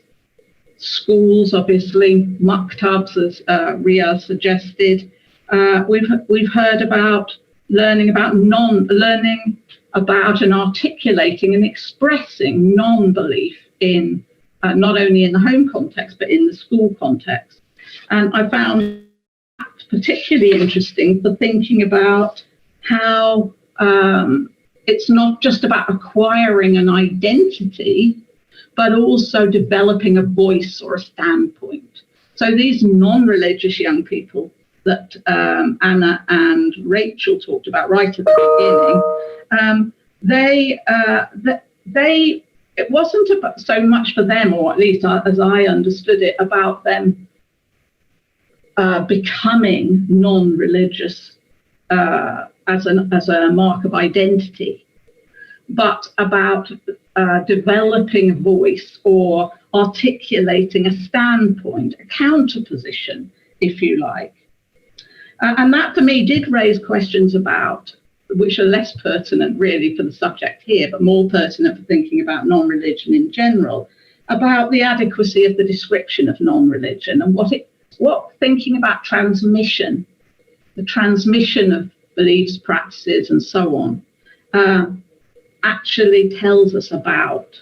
schools, obviously, maktabs, as Ria suggested. We've heard about learning about and articulating and expressing non-belief in not only in the home context but in the school context. And I found that particularly interesting for thinking about how it's not just about acquiring an identity, but also developing a voice or a standpoint. So these non-religious young people that Anna and Rachel talked about right at the beginning, it wasn't about so much for them, or at least as I understood it, about them becoming non-religious as a mark of identity, but about developing a voice or articulating a standpoint, a counterposition, if you like. And that for me did raise questions about, which are less pertinent really for the subject here, but more pertinent for thinking about non-religion in general, about the adequacy of the description of non-religion and what thinking about transmission, the transmission of beliefs, practices, and so on, actually tells us about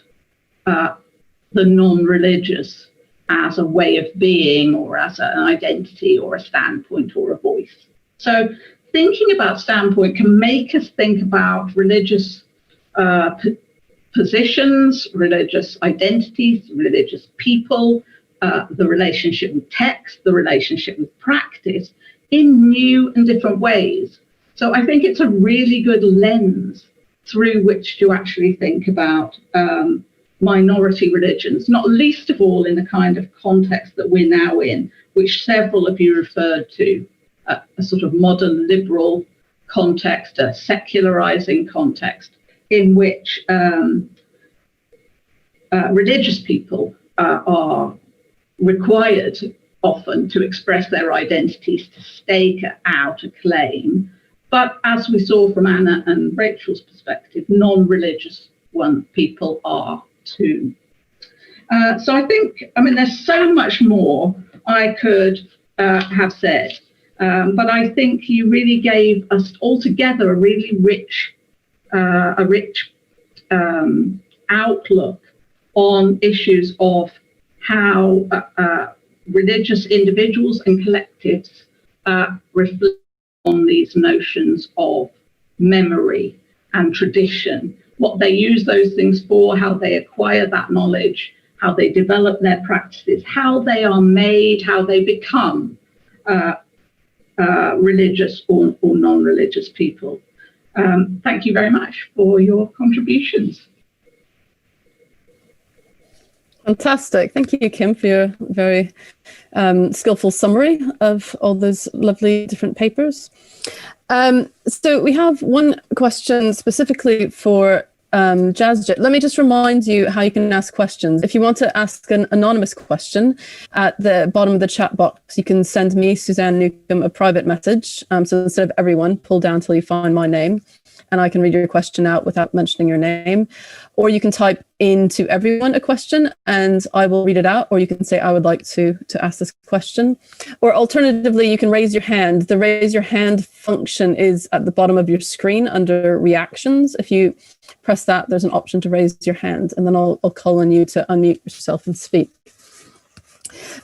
the non-religious as a way of being, or as an identity, or a standpoint, or a voice. So thinking about standpoint can make us think about religious positions, religious identities, religious people, the relationship with text, the relationship with practice in new and different ways. So I think it's a really good lens through which to actually think about minority religions, not least of all in the kind of context that we're now in, which several of you referred to a sort of modern liberal context, a secularizing context, in which religious people are required often to express their identities, to stake out a claim. But as we saw from Anna and Rachel's perspective, non-religious people are too. So I think, there's so much more I could have said, but I think you really gave us altogether a really rich outlook on issues of how religious individuals and collectives reflect on these notions of memory and tradition, what they use those things for, how they acquire that knowledge, how they develop their practices, how they are made, how they become religious or non-religious people. Thank you very much for your contributions. Fantastic. Thank you, Kim, for your very skillful summary of all those lovely different papers. So we have one question specifically for Jazzjit. Let me just remind you how you can ask questions. If you want to ask an anonymous question, at the bottom of the chat box, you can send me, Suzanne Newcomb, a private message. So instead of everyone, pull down till you find my name, and I can read your question out without mentioning your name. Or you can type into everyone a question and I will read it out, or you can say, I would like to ask this question. Or alternatively, you can raise your hand. The raise your hand function is at the bottom of your screen under reactions. If you press that, there's an option to raise your hand, and then I'll call on you to unmute yourself and speak.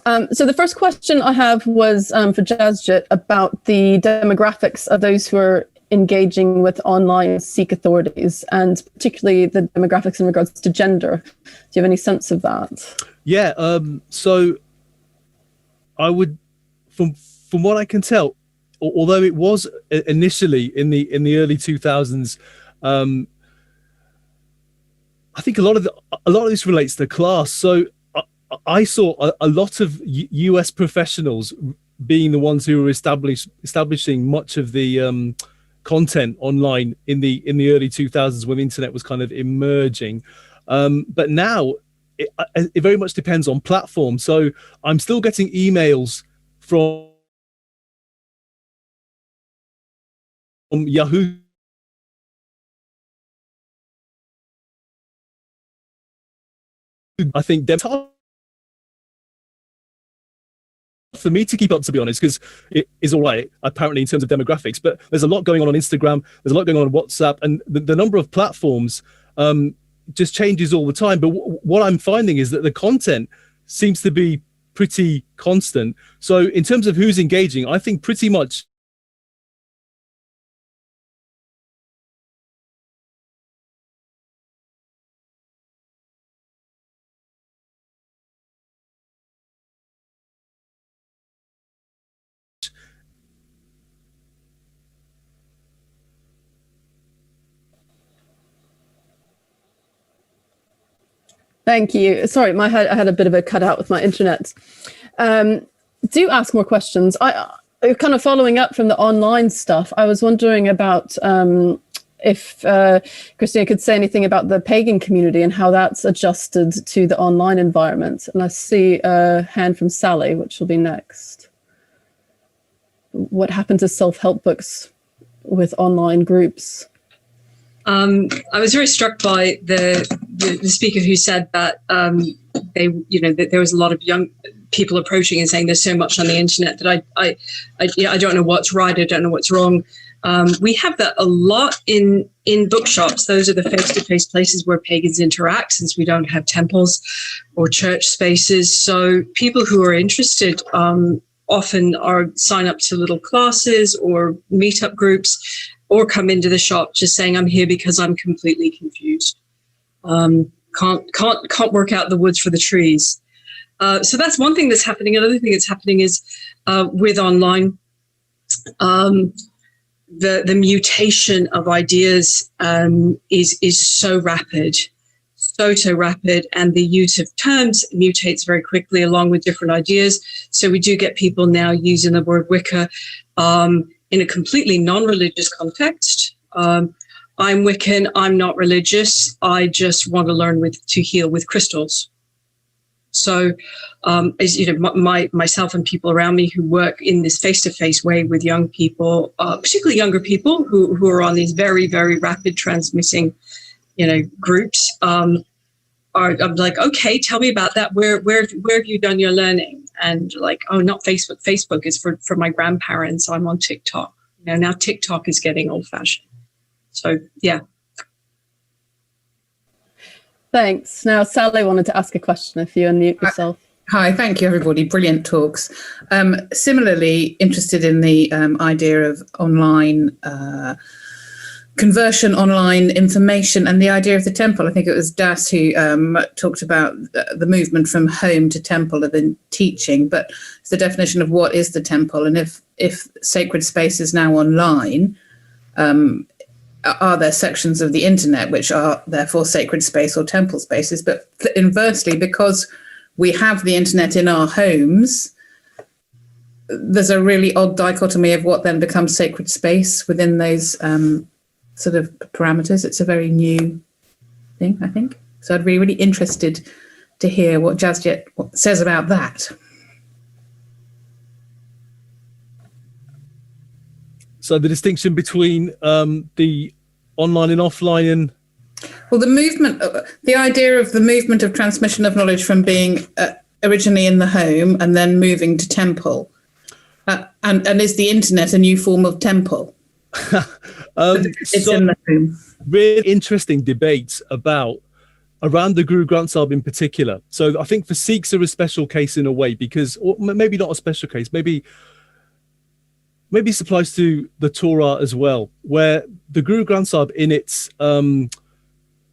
So the first question I have was for Jazzjit about the demographics of those who are engaging with online Sikh authorities, and particularly the demographics in regards to gender. Do you have any sense of that? Yeah, so I would, from what I can tell, although it was initially in the early 2000s, I think a lot of this relates to class. So I saw a lot of US professionals being the ones who were establishing much of the content online in the early 2000s when the internet was kind of emerging. But now it very much depends on platform. So I'm still getting emails from Yahoo. I think it's hard for me to keep up, to be honest, because it is all right, apparently, in terms of demographics, but there's a lot going on Instagram, there's a lot going on WhatsApp, and the number of platforms just changes all the time. But what I'm finding is that the content seems to be pretty constant. So in terms of who's engaging, I think pretty much Thank you. Sorry, I had a bit of a cutout with my internet. Do ask more questions. I kind of following up from the online stuff. I was wondering about if Christina could say anything about the pagan community and how that's adjusted to the online environment. And I see a hand from Sally, which will be next. What happened to self-help books with online groups? I was very struck by the speaker who said that that there was a lot of young people approaching and saying there's so much on the internet that I don't know what's right, I don't know what's wrong. We have that a lot in bookshops. Those are the face-to-face places where pagans interact, since we don't have temples or church spaces. So people who are interested often sign up to little classes or meetup groups, or come into the shop just saying, I'm here because I'm completely confused. Can't work out the woods for the trees. So that's one thing that's happening. Another thing that's happening is with online, the mutation of ideas is so rapid. so rapid, and the use of terms mutates very quickly along with different ideas. So we do get people now using the word Wicca in a completely non-religious context. I'm Wiccan, I'm not religious, I just want to learn to heal with crystals. So, as you know, myself and people around me who work in this face-to-face way with young people, particularly younger people who are on these very, very rapid transmitting, groups, I'm like, okay, tell me about that. Where have you done your learning? And like, oh, not Facebook. Facebook is for my grandparents. I'm on TikTok. Now TikTok is getting old-fashioned. So, yeah. Thanks. Now, Sally wanted to ask a question if you unmute yourself. Hi, thank you, everybody. Brilliant talks. Similarly interested in the idea of online conversion, online information, and the idea of the temple. I think it was Das who talked about the movement from home to temple of the teaching, but it's the definition of what is the temple. And if sacred space is now online, are there sections of the internet which are therefore sacred space or temple spaces? But inversely, because we have the internet in our homes, there's a really odd dichotomy of what then becomes sacred space within those sort of parameters. It's a very new thing, I think. So I'd be really interested to hear what Jazjet says about that. So the distinction between the online and offline and... Well, the idea of the movement of transmission of knowledge from being originally in the home and then moving to temple. And is the internet a new form of temple? It's in the home. Really interesting debates around the Guru Granth Sahib in particular. So I think for Sikhs are a special case in a way, because, or maybe not a special case, maybe it applies to the Torah as well, where the Guru Granth Sahib in its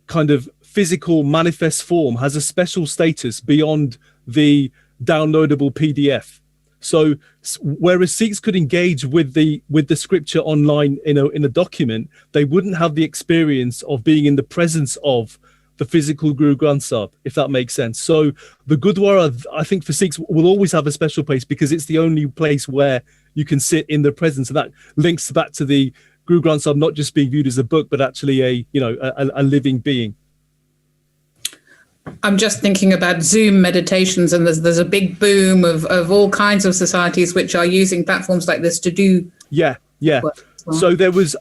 kind of physical manifest form has a special status beyond the downloadable PDF. So whereas Sikhs could engage with the scripture online in a document, they wouldn't have the experience of being in the presence of the physical Guru Granth Sahib, if that makes sense. So the Gurdwara, I think for Sikhs, will always have a special place because it's the only place where you can sit in the presence, and that links back to the Guru Granth Sahib not just being viewed as a book, but actually a living being. I'm just thinking about Zoom meditations, and there's a big boom of all kinds of societies which are using platforms like this to do. Yeah. Well. So there was,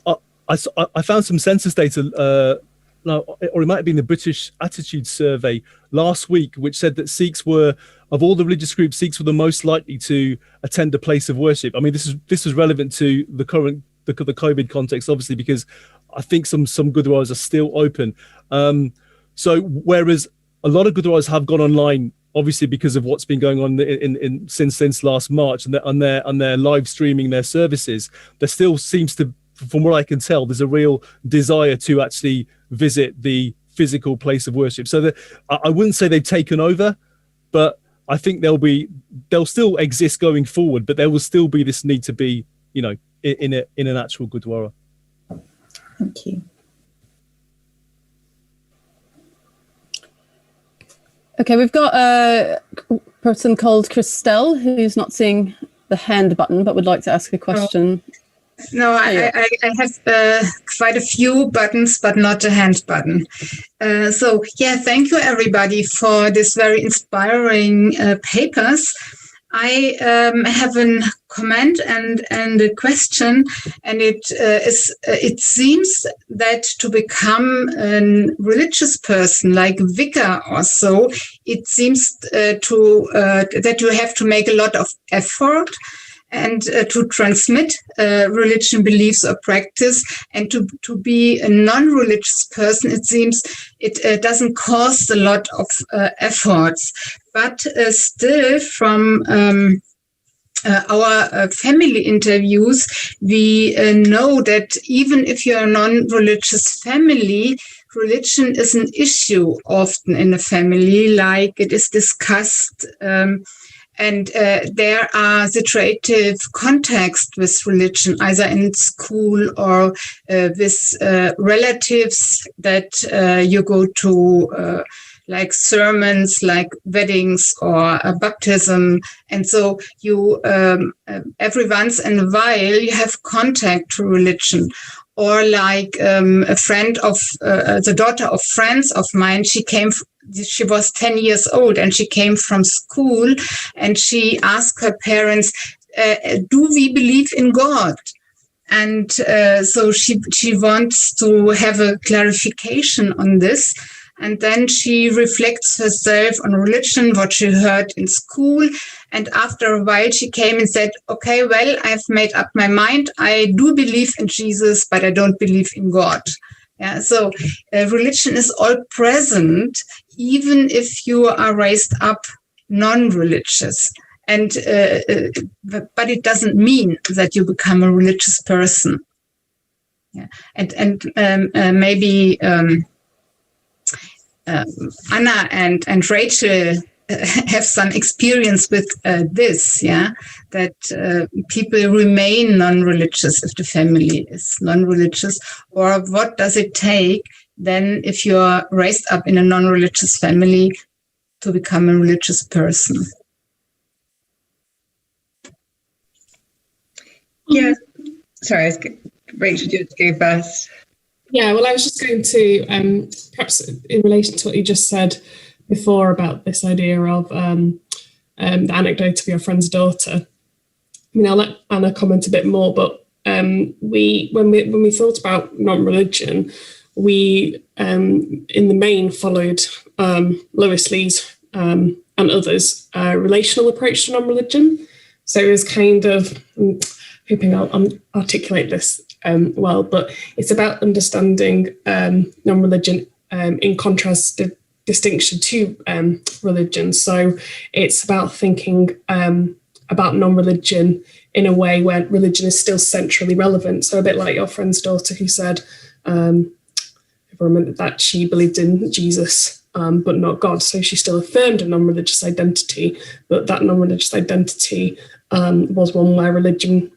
I found some census data, or it might have been the British Attitude Survey last week, which said that Sikhs were, of all the religious groups, Sikhs were the most likely to attend a place of worship. I mean, this is relevant to the current the COVID context, obviously, because I think some gurdwaras are still open. So whereas a lot of gurdwaras have gone online, obviously because of what's been going on in since last March, and they're live streaming their services, there still seems to, from what I can tell, there's a real desire to actually visit the physical place of worship. So that I wouldn't say they've taken over, but I think they'll still exist going forward, but there will still be this need to be, in an actual gurdwara. Thank you. Okay, we've got a person called Christelle who's not seeing the hand button but would like to ask a question. No, I have quite a few buttons, but not a hand button. Thank you everybody for this very inspiring papers. I have a comment and a question, and it seems that to become a religious person like Wicca or so, it seems that you have to make a lot of effort and to transmit religion, beliefs, or practice, and to be a non-religious person, it seems it doesn't cost a lot of efforts. But still, from our family interviews, we know that even if you're a non-religious family, religion is an issue often in a family, like it is discussed. And there are situative context with religion, either in school or with relatives that you go to, like sermons, like weddings or a baptism. And so you, every once in a while, you have contact to religion. Or like a friend of, the daughter of friends of mine, she was 10 years old and she came from school and she asked her parents, do we believe in God? And so she wants to have a clarification on this. And then she reflects herself on religion, what she heard in school. And after a while, she came and said, okay, well, I've made up my mind. I do believe in Jesus, but I don't believe in God. Yeah, so religion is all present, even if you are raised up non-religious. And but it doesn't mean that you become a religious person. Yeah, and maybe Anna and Rachel have some experience with this, yeah, that people remain non-religious if the family is non-religious, or what does it take then if you're raised up in a non-religious family to become a religious person? Yeah, sorry, Rachel, do you want to go first? Yeah, well, I was just going to, perhaps in relation to what you just said before about this idea of the anecdote of your friend's daughter. I mean, I'll let Anna comment a bit more, but when we thought about non-religion, we in the main followed Lois Lee's and others' relational approach to non-religion. So it was kind of, I'm hoping I'll articulate this well, but it's about understanding non-religion in contrast to distinction to religion. So it's about thinking about non-religion in a way where religion is still centrally relevant. So a bit like your friend's daughter who said, that she believed in Jesus, but not God. So she still affirmed a non-religious identity, but that non-religious identity was one where religion,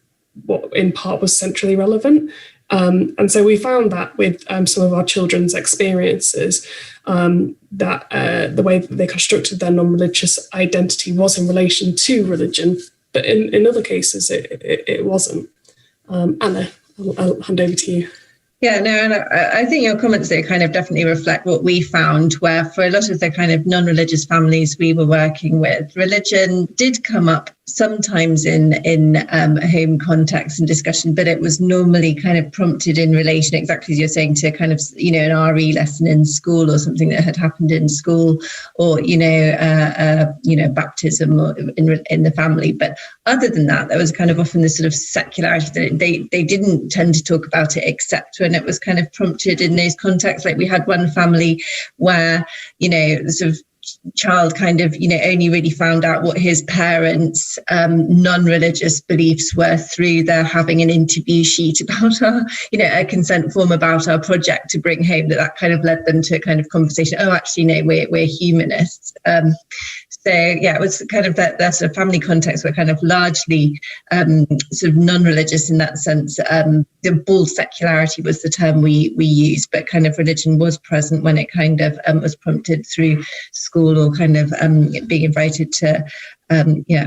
what in part was centrally relevant. And so we found that with some of our children's experiences, that the way that they constructed their non-religious identity was in relation to religion, but in other cases it wasn't. Anna, I'll hand over to you. Yeah, no, and I think your comments there kind of definitely reflect what we found, where for a lot of the kind of non-religious families we were working with, religion did come up sometimes in a home context and discussion, but it was normally kind of prompted in relation, exactly as you're saying, to kind of, you know, an RE lesson in school or something that had happened in school, or, baptism or in the family. But other than that, there was kind of often this sort of secularity that they didn't tend to talk about it except when it was kind of prompted in those contexts. Like we had one family where, the sort of child kind of, only really found out what his parents' non-religious beliefs were through their having an interview sheet about our, a consent form about our project to bring home. That kind of led them to a kind of conversation. Oh, actually, no, we're humanists. So yeah, it was kind of that sort of family context were kind of largely sort of non-religious in that sense. The bold secularity was the term we used, but kind of religion was present when it kind of was prompted through school or kind of being invited to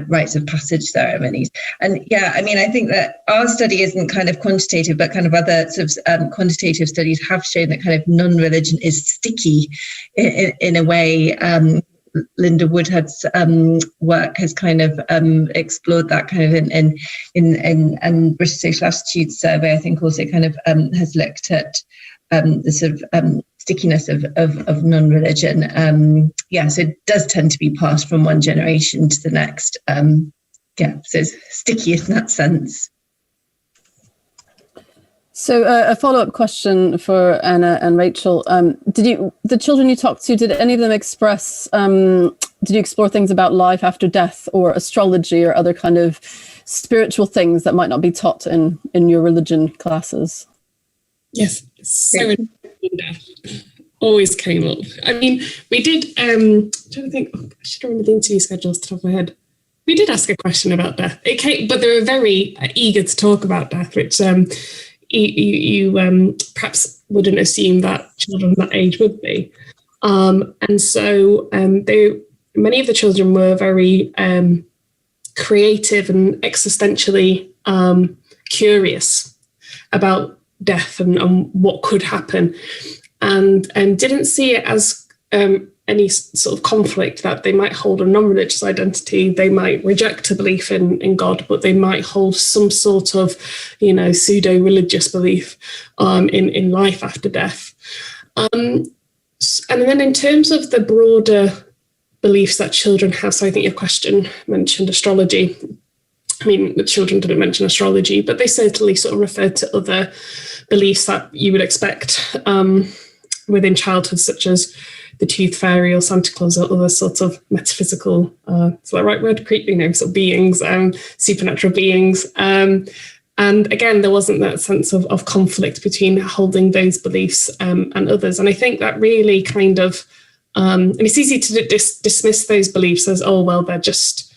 rites of passage ceremonies. And yeah, I mean, I think that our study isn't kind of quantitative, but kind of other sort of quantitative studies have shown that kind of non-religion is sticky in a way. Linda Woodhead's work has kind of explored that kind of in British Social Attitudes Survey. I think also kind of has looked at the sort of stickiness of non-religion. So it does tend to be passed from one generation to the next. So it's sticky in that sense. So a follow-up question for Anna and Rachel. The children you talked to, did any of them express, did you explore things about life after death or astrology or other kind of spiritual things that might not be taught in your religion classes? Yes, so death always came up. I mean, we did, I'm trying to think, I should remember the interview schedules off the top of my head. We did ask a question about death. It came, but they were very eager to talk about death, which you perhaps wouldn't assume that children that age would be. And so many of the children were very creative and existentially curious about death and what could happen, and didn't see it as any sort of conflict, that they might hold a non-religious identity, they might reject a belief in God, but they might hold some sort of, pseudo-religious belief in life after death. And then in terms of the broader beliefs that children have, so I think your question mentioned astrology. I mean, the children didn't mention astrology, but they certainly sort of referred to other beliefs that you would expect within childhood, such as the tooth fairy or Santa Claus or other sorts of metaphysical, is that the right word? Sort of beings, supernatural beings. And again, there wasn't that sense of conflict between holding those beliefs and others. And I think that really kind of, and it's easy to dismiss those beliefs as, oh, well, they're just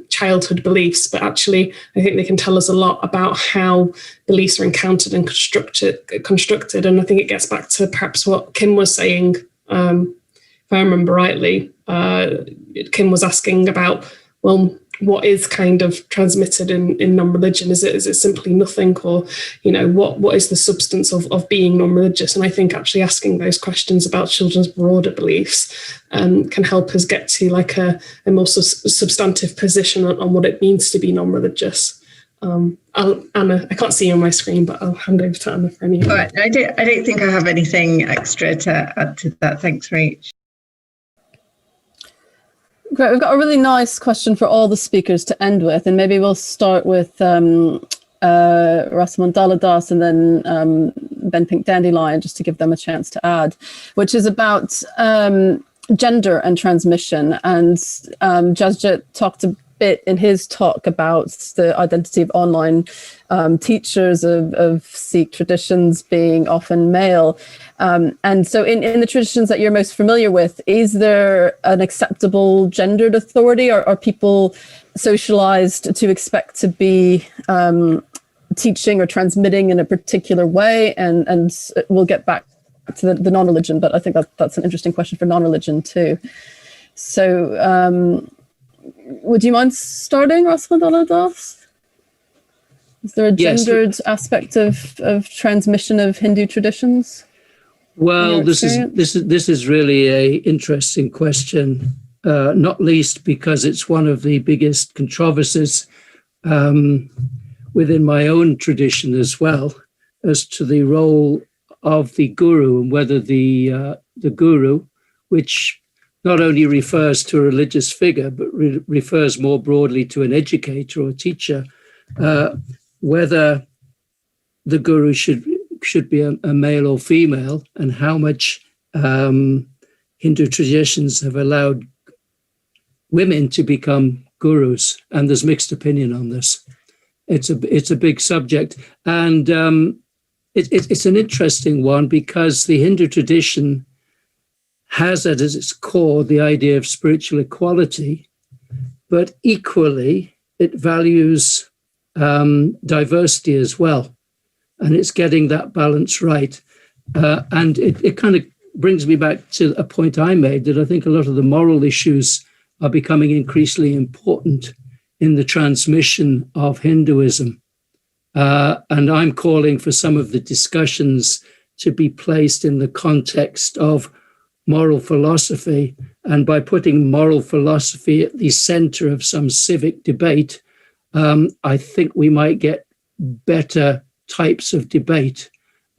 childhood beliefs. But actually, I think they can tell us a lot about how beliefs are encountered and constructed. And I think it gets back to perhaps what Kim was saying. If I remember rightly, Kim was asking about, well, what is kind of transmitted in non-religion? Is it simply nothing, or what is the substance of being non-religious? And I think actually asking those questions about children's broader beliefs can help us get to like a more substantive position on what it means to be non-religious. Anna, I can't see you on my screen, but I'll hand over to Anna for any. All right, I don't think I have anything extra to add to that. Thanks, Rach. Great, we've got a really nice question for all the speakers to end with, and maybe we'll start with Rasamon Daladas and then Ben Pink Dandelion, just to give them a chance to add, which is about gender and transmission. And Jazjit talked a bit in his talk about the identity of online teachers of Sikh traditions being often male. And so in the traditions that you're most familiar with, is there an acceptable gendered authority, or are people socialized to expect to be teaching or transmitting in a particular way? And we'll get back to the non-religion, but I think that's an interesting question for non-religion too. So would you mind starting, Rasamon Daladas? Is there a gendered aspect of transmission of Hindu traditions? Well, this is really a interesting question, not least because it's one of the biggest controversies within my own tradition as well, as to the role of the guru, and whether the guru, which not only refers to a religious figure, but refers more broadly to an educator or teacher, whether the guru should be a male or female, and how much Hindu traditions have allowed women to become gurus. And there's mixed opinion on this. It's a big subject, and it's an interesting one, because the Hindu tradition has at its core the idea of spiritual equality, but equally it values diversity as well. And it's getting that balance right. And it kind of brings me back to a point I made, that I think a lot of the moral issues are becoming increasingly important in the transmission of Hinduism. And I'm calling for some of the discussions to be placed in the context of moral philosophy. And by putting moral philosophy at the center of some civic debate, I think we might get better types of debate.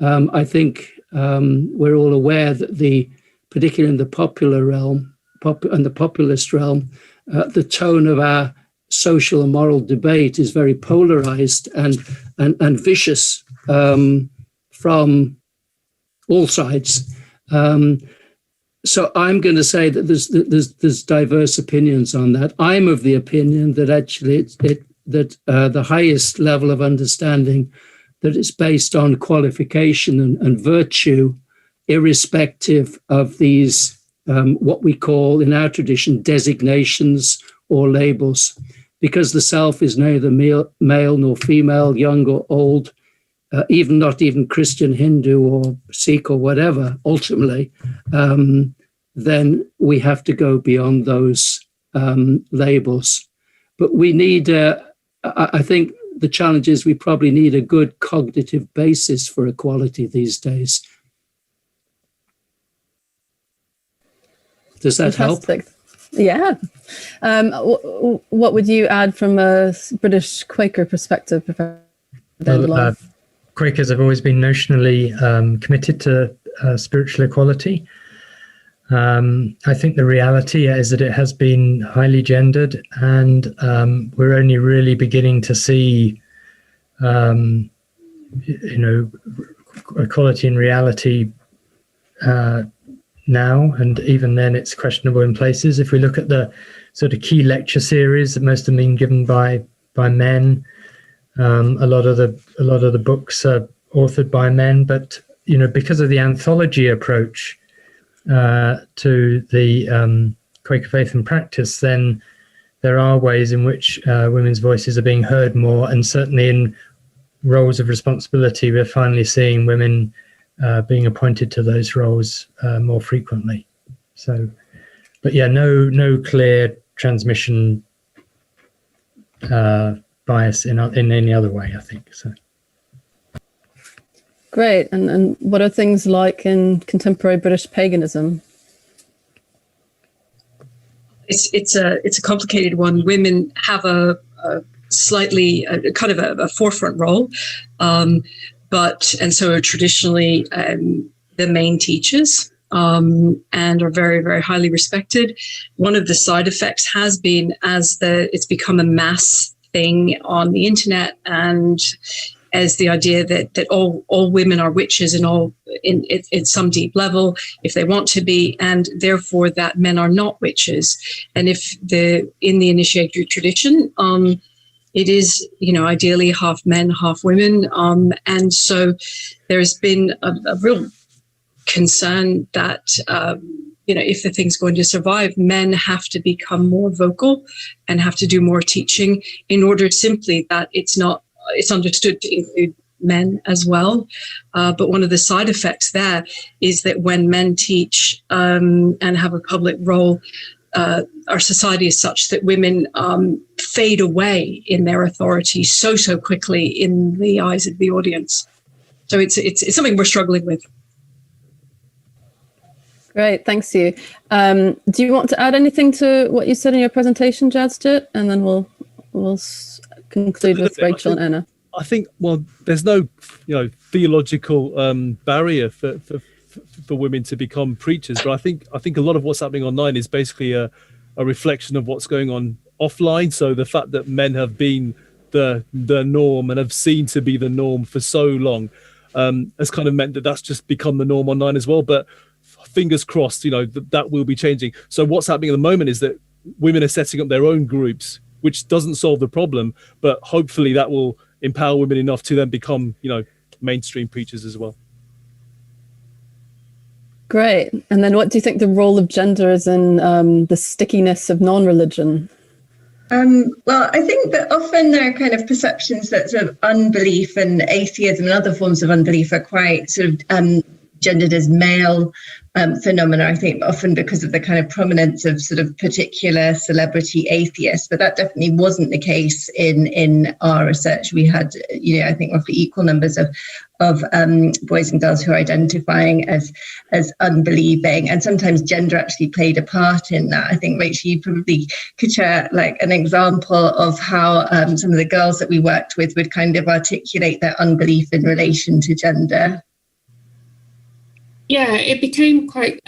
I think we're all aware that particularly in the popular realm and the populist realm, the tone of our social and moral debate is very polarized and vicious from all sides. So I'm going to say that there's diverse opinions on that. I'm of the opinion that actually the highest level of understanding, that it's based on qualification and virtue, irrespective of these what we call in our tradition designations or labels, because the self is neither male nor female, young or old, not even Christian, Hindu, or Sikh, or whatever, ultimately, then we have to go beyond those labels. But we need, I think the challenge is we probably need a good cognitive basis for equality these days. Does that Fantastic. help? Yeah. What would you add from a British Quaker perspective, Professor Danièle? Quakers have always been notionally committed to spiritual equality. I think the reality is that it has been highly gendered, and we're only really beginning to see, equality in reality now, and even then it's questionable in places. If we look at the sort of key lecture series that most have been given by men, a lot of the books are authored by men, but because of the anthology approach to the Quaker faith and practice, then there are ways in which women's voices are being heard more, and certainly in roles of responsibility, we're finally seeing women being appointed to those roles more frequently. So, but yeah, no clear transmission bias in any other way, I think. So. Great. And what are things like in contemporary British paganism? It's a complicated one. Women have a slightly kind of a forefront role, and so are traditionally the main teachers, and are very, very highly respected. One of the side effects has been, as it's become a mass thing on the internet, and as the idea that all women are witches and all in some deep level, if they want to be, and therefore that men are not witches. And if in the initiatory tradition, it is, ideally half men, half women. And so there's been a real concern that, if the thing's going to survive, men have to become more vocal and have to do more teaching in order simply that it's understood to include men as well. But one of the side effects there is that when men teach and have a public role, our society is such that women fade away in their authority so quickly in the eyes of the audience. So it's something we're struggling with. Great, thanks you. Do you want to add anything to what you said in your presentation, Jadstut? And then we'll conclude with Rachel and Anna. I think, there's no, theological barrier for women to become preachers, but I think a lot of what's happening online is basically a reflection of what's going on offline. So the fact that men have been the norm and have seen to be the norm for so long has kind of meant that that's just become the norm online as well. But fingers crossed, that will be changing. So what's happening at the moment is that women are setting up their own groups, which doesn't solve the problem, but hopefully that will empower women enough to then become, mainstream preachers as well. Great. And then what do you think the role of gender is in the stickiness of non-religion? Well, I think that often there are kind of perceptions that sort of unbelief and atheism and other forms of unbelief are quite sort of gendered as male phenomena, I think often because of the kind of prominence of sort of particular celebrity atheists, but that definitely wasn't the case in our research. We had, I think roughly equal numbers of boys and girls who are identifying as unbelieving, and sometimes gender actually played a part in that. I think, Rachel, you probably could share like an example of how some of the girls that we worked with would kind of articulate their unbelief in relation to gender. Yeah, it became quite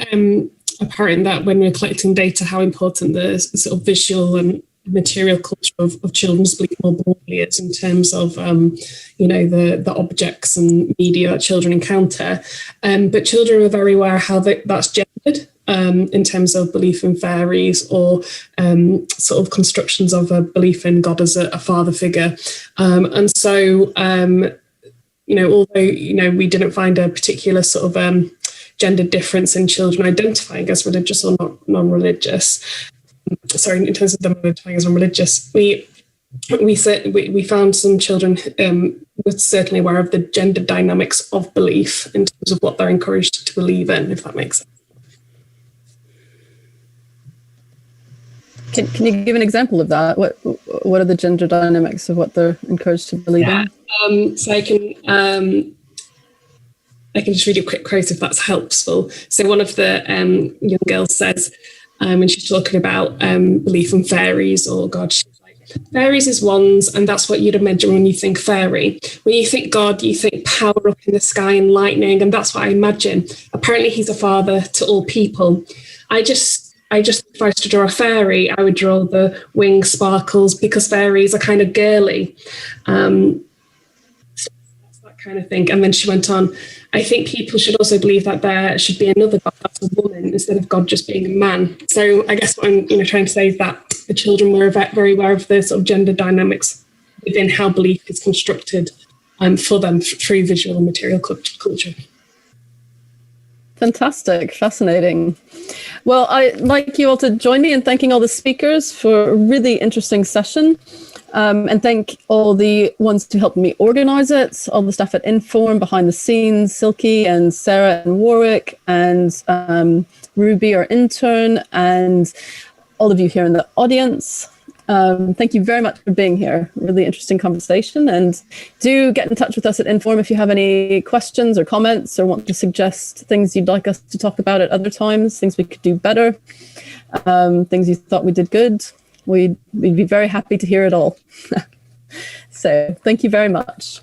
apparent that when we were collecting data, how important the sort of visual and material culture of children's belief more broadly is in terms of, the objects and media that children encounter. But children are very aware how that's gendered in terms of belief in fairies or sort of constructions of a belief in God as a father figure. And so, although, we didn't find a particular sort of gender difference in children identifying as religious or not non-religious, in terms of the monetizing on religious, we found some children were certainly aware of the gender dynamics of belief in terms of what they're encouraged to believe in, if that makes sense. Can you give an example of that? What are the gender dynamics of what they're encouraged to believe in? So I can just read a quick quote if that's helpful. So one of the young girls says, when she's talking about belief in fairies or God, she's like, fairies is wands, and that's what you'd imagine when you think fairy. When you think God, you think power up in the sky and lightning, and that's what I imagine. Apparently he's a father to all people. If I was to draw a fairy, I would draw the wings sparkles because fairies are kind of girly. So that's that kind of thing. And then she went on, I think people should also believe that there should be another God that's a woman instead of God just being a man. So I guess what I'm trying to say is that the children were very aware of the sort of gender dynamics within how belief is constructed for them through visual and material culture. Fantastic, fascinating. Well, I'd like you all to join me in thanking all the speakers for a really interesting session, and thank all the ones who helped me organize it, all the staff at Inform behind the scenes, Silky and Sarah and Warwick and Ruby, our intern, and all of you here in the audience. Thank you very much for being here. Really interesting conversation, and do get in touch with us at Inform if you have any questions or comments or want to suggest things you'd like us to talk about at other times, things we could do better, things you thought we did good. We'd be very happy to hear it all. So thank you very much.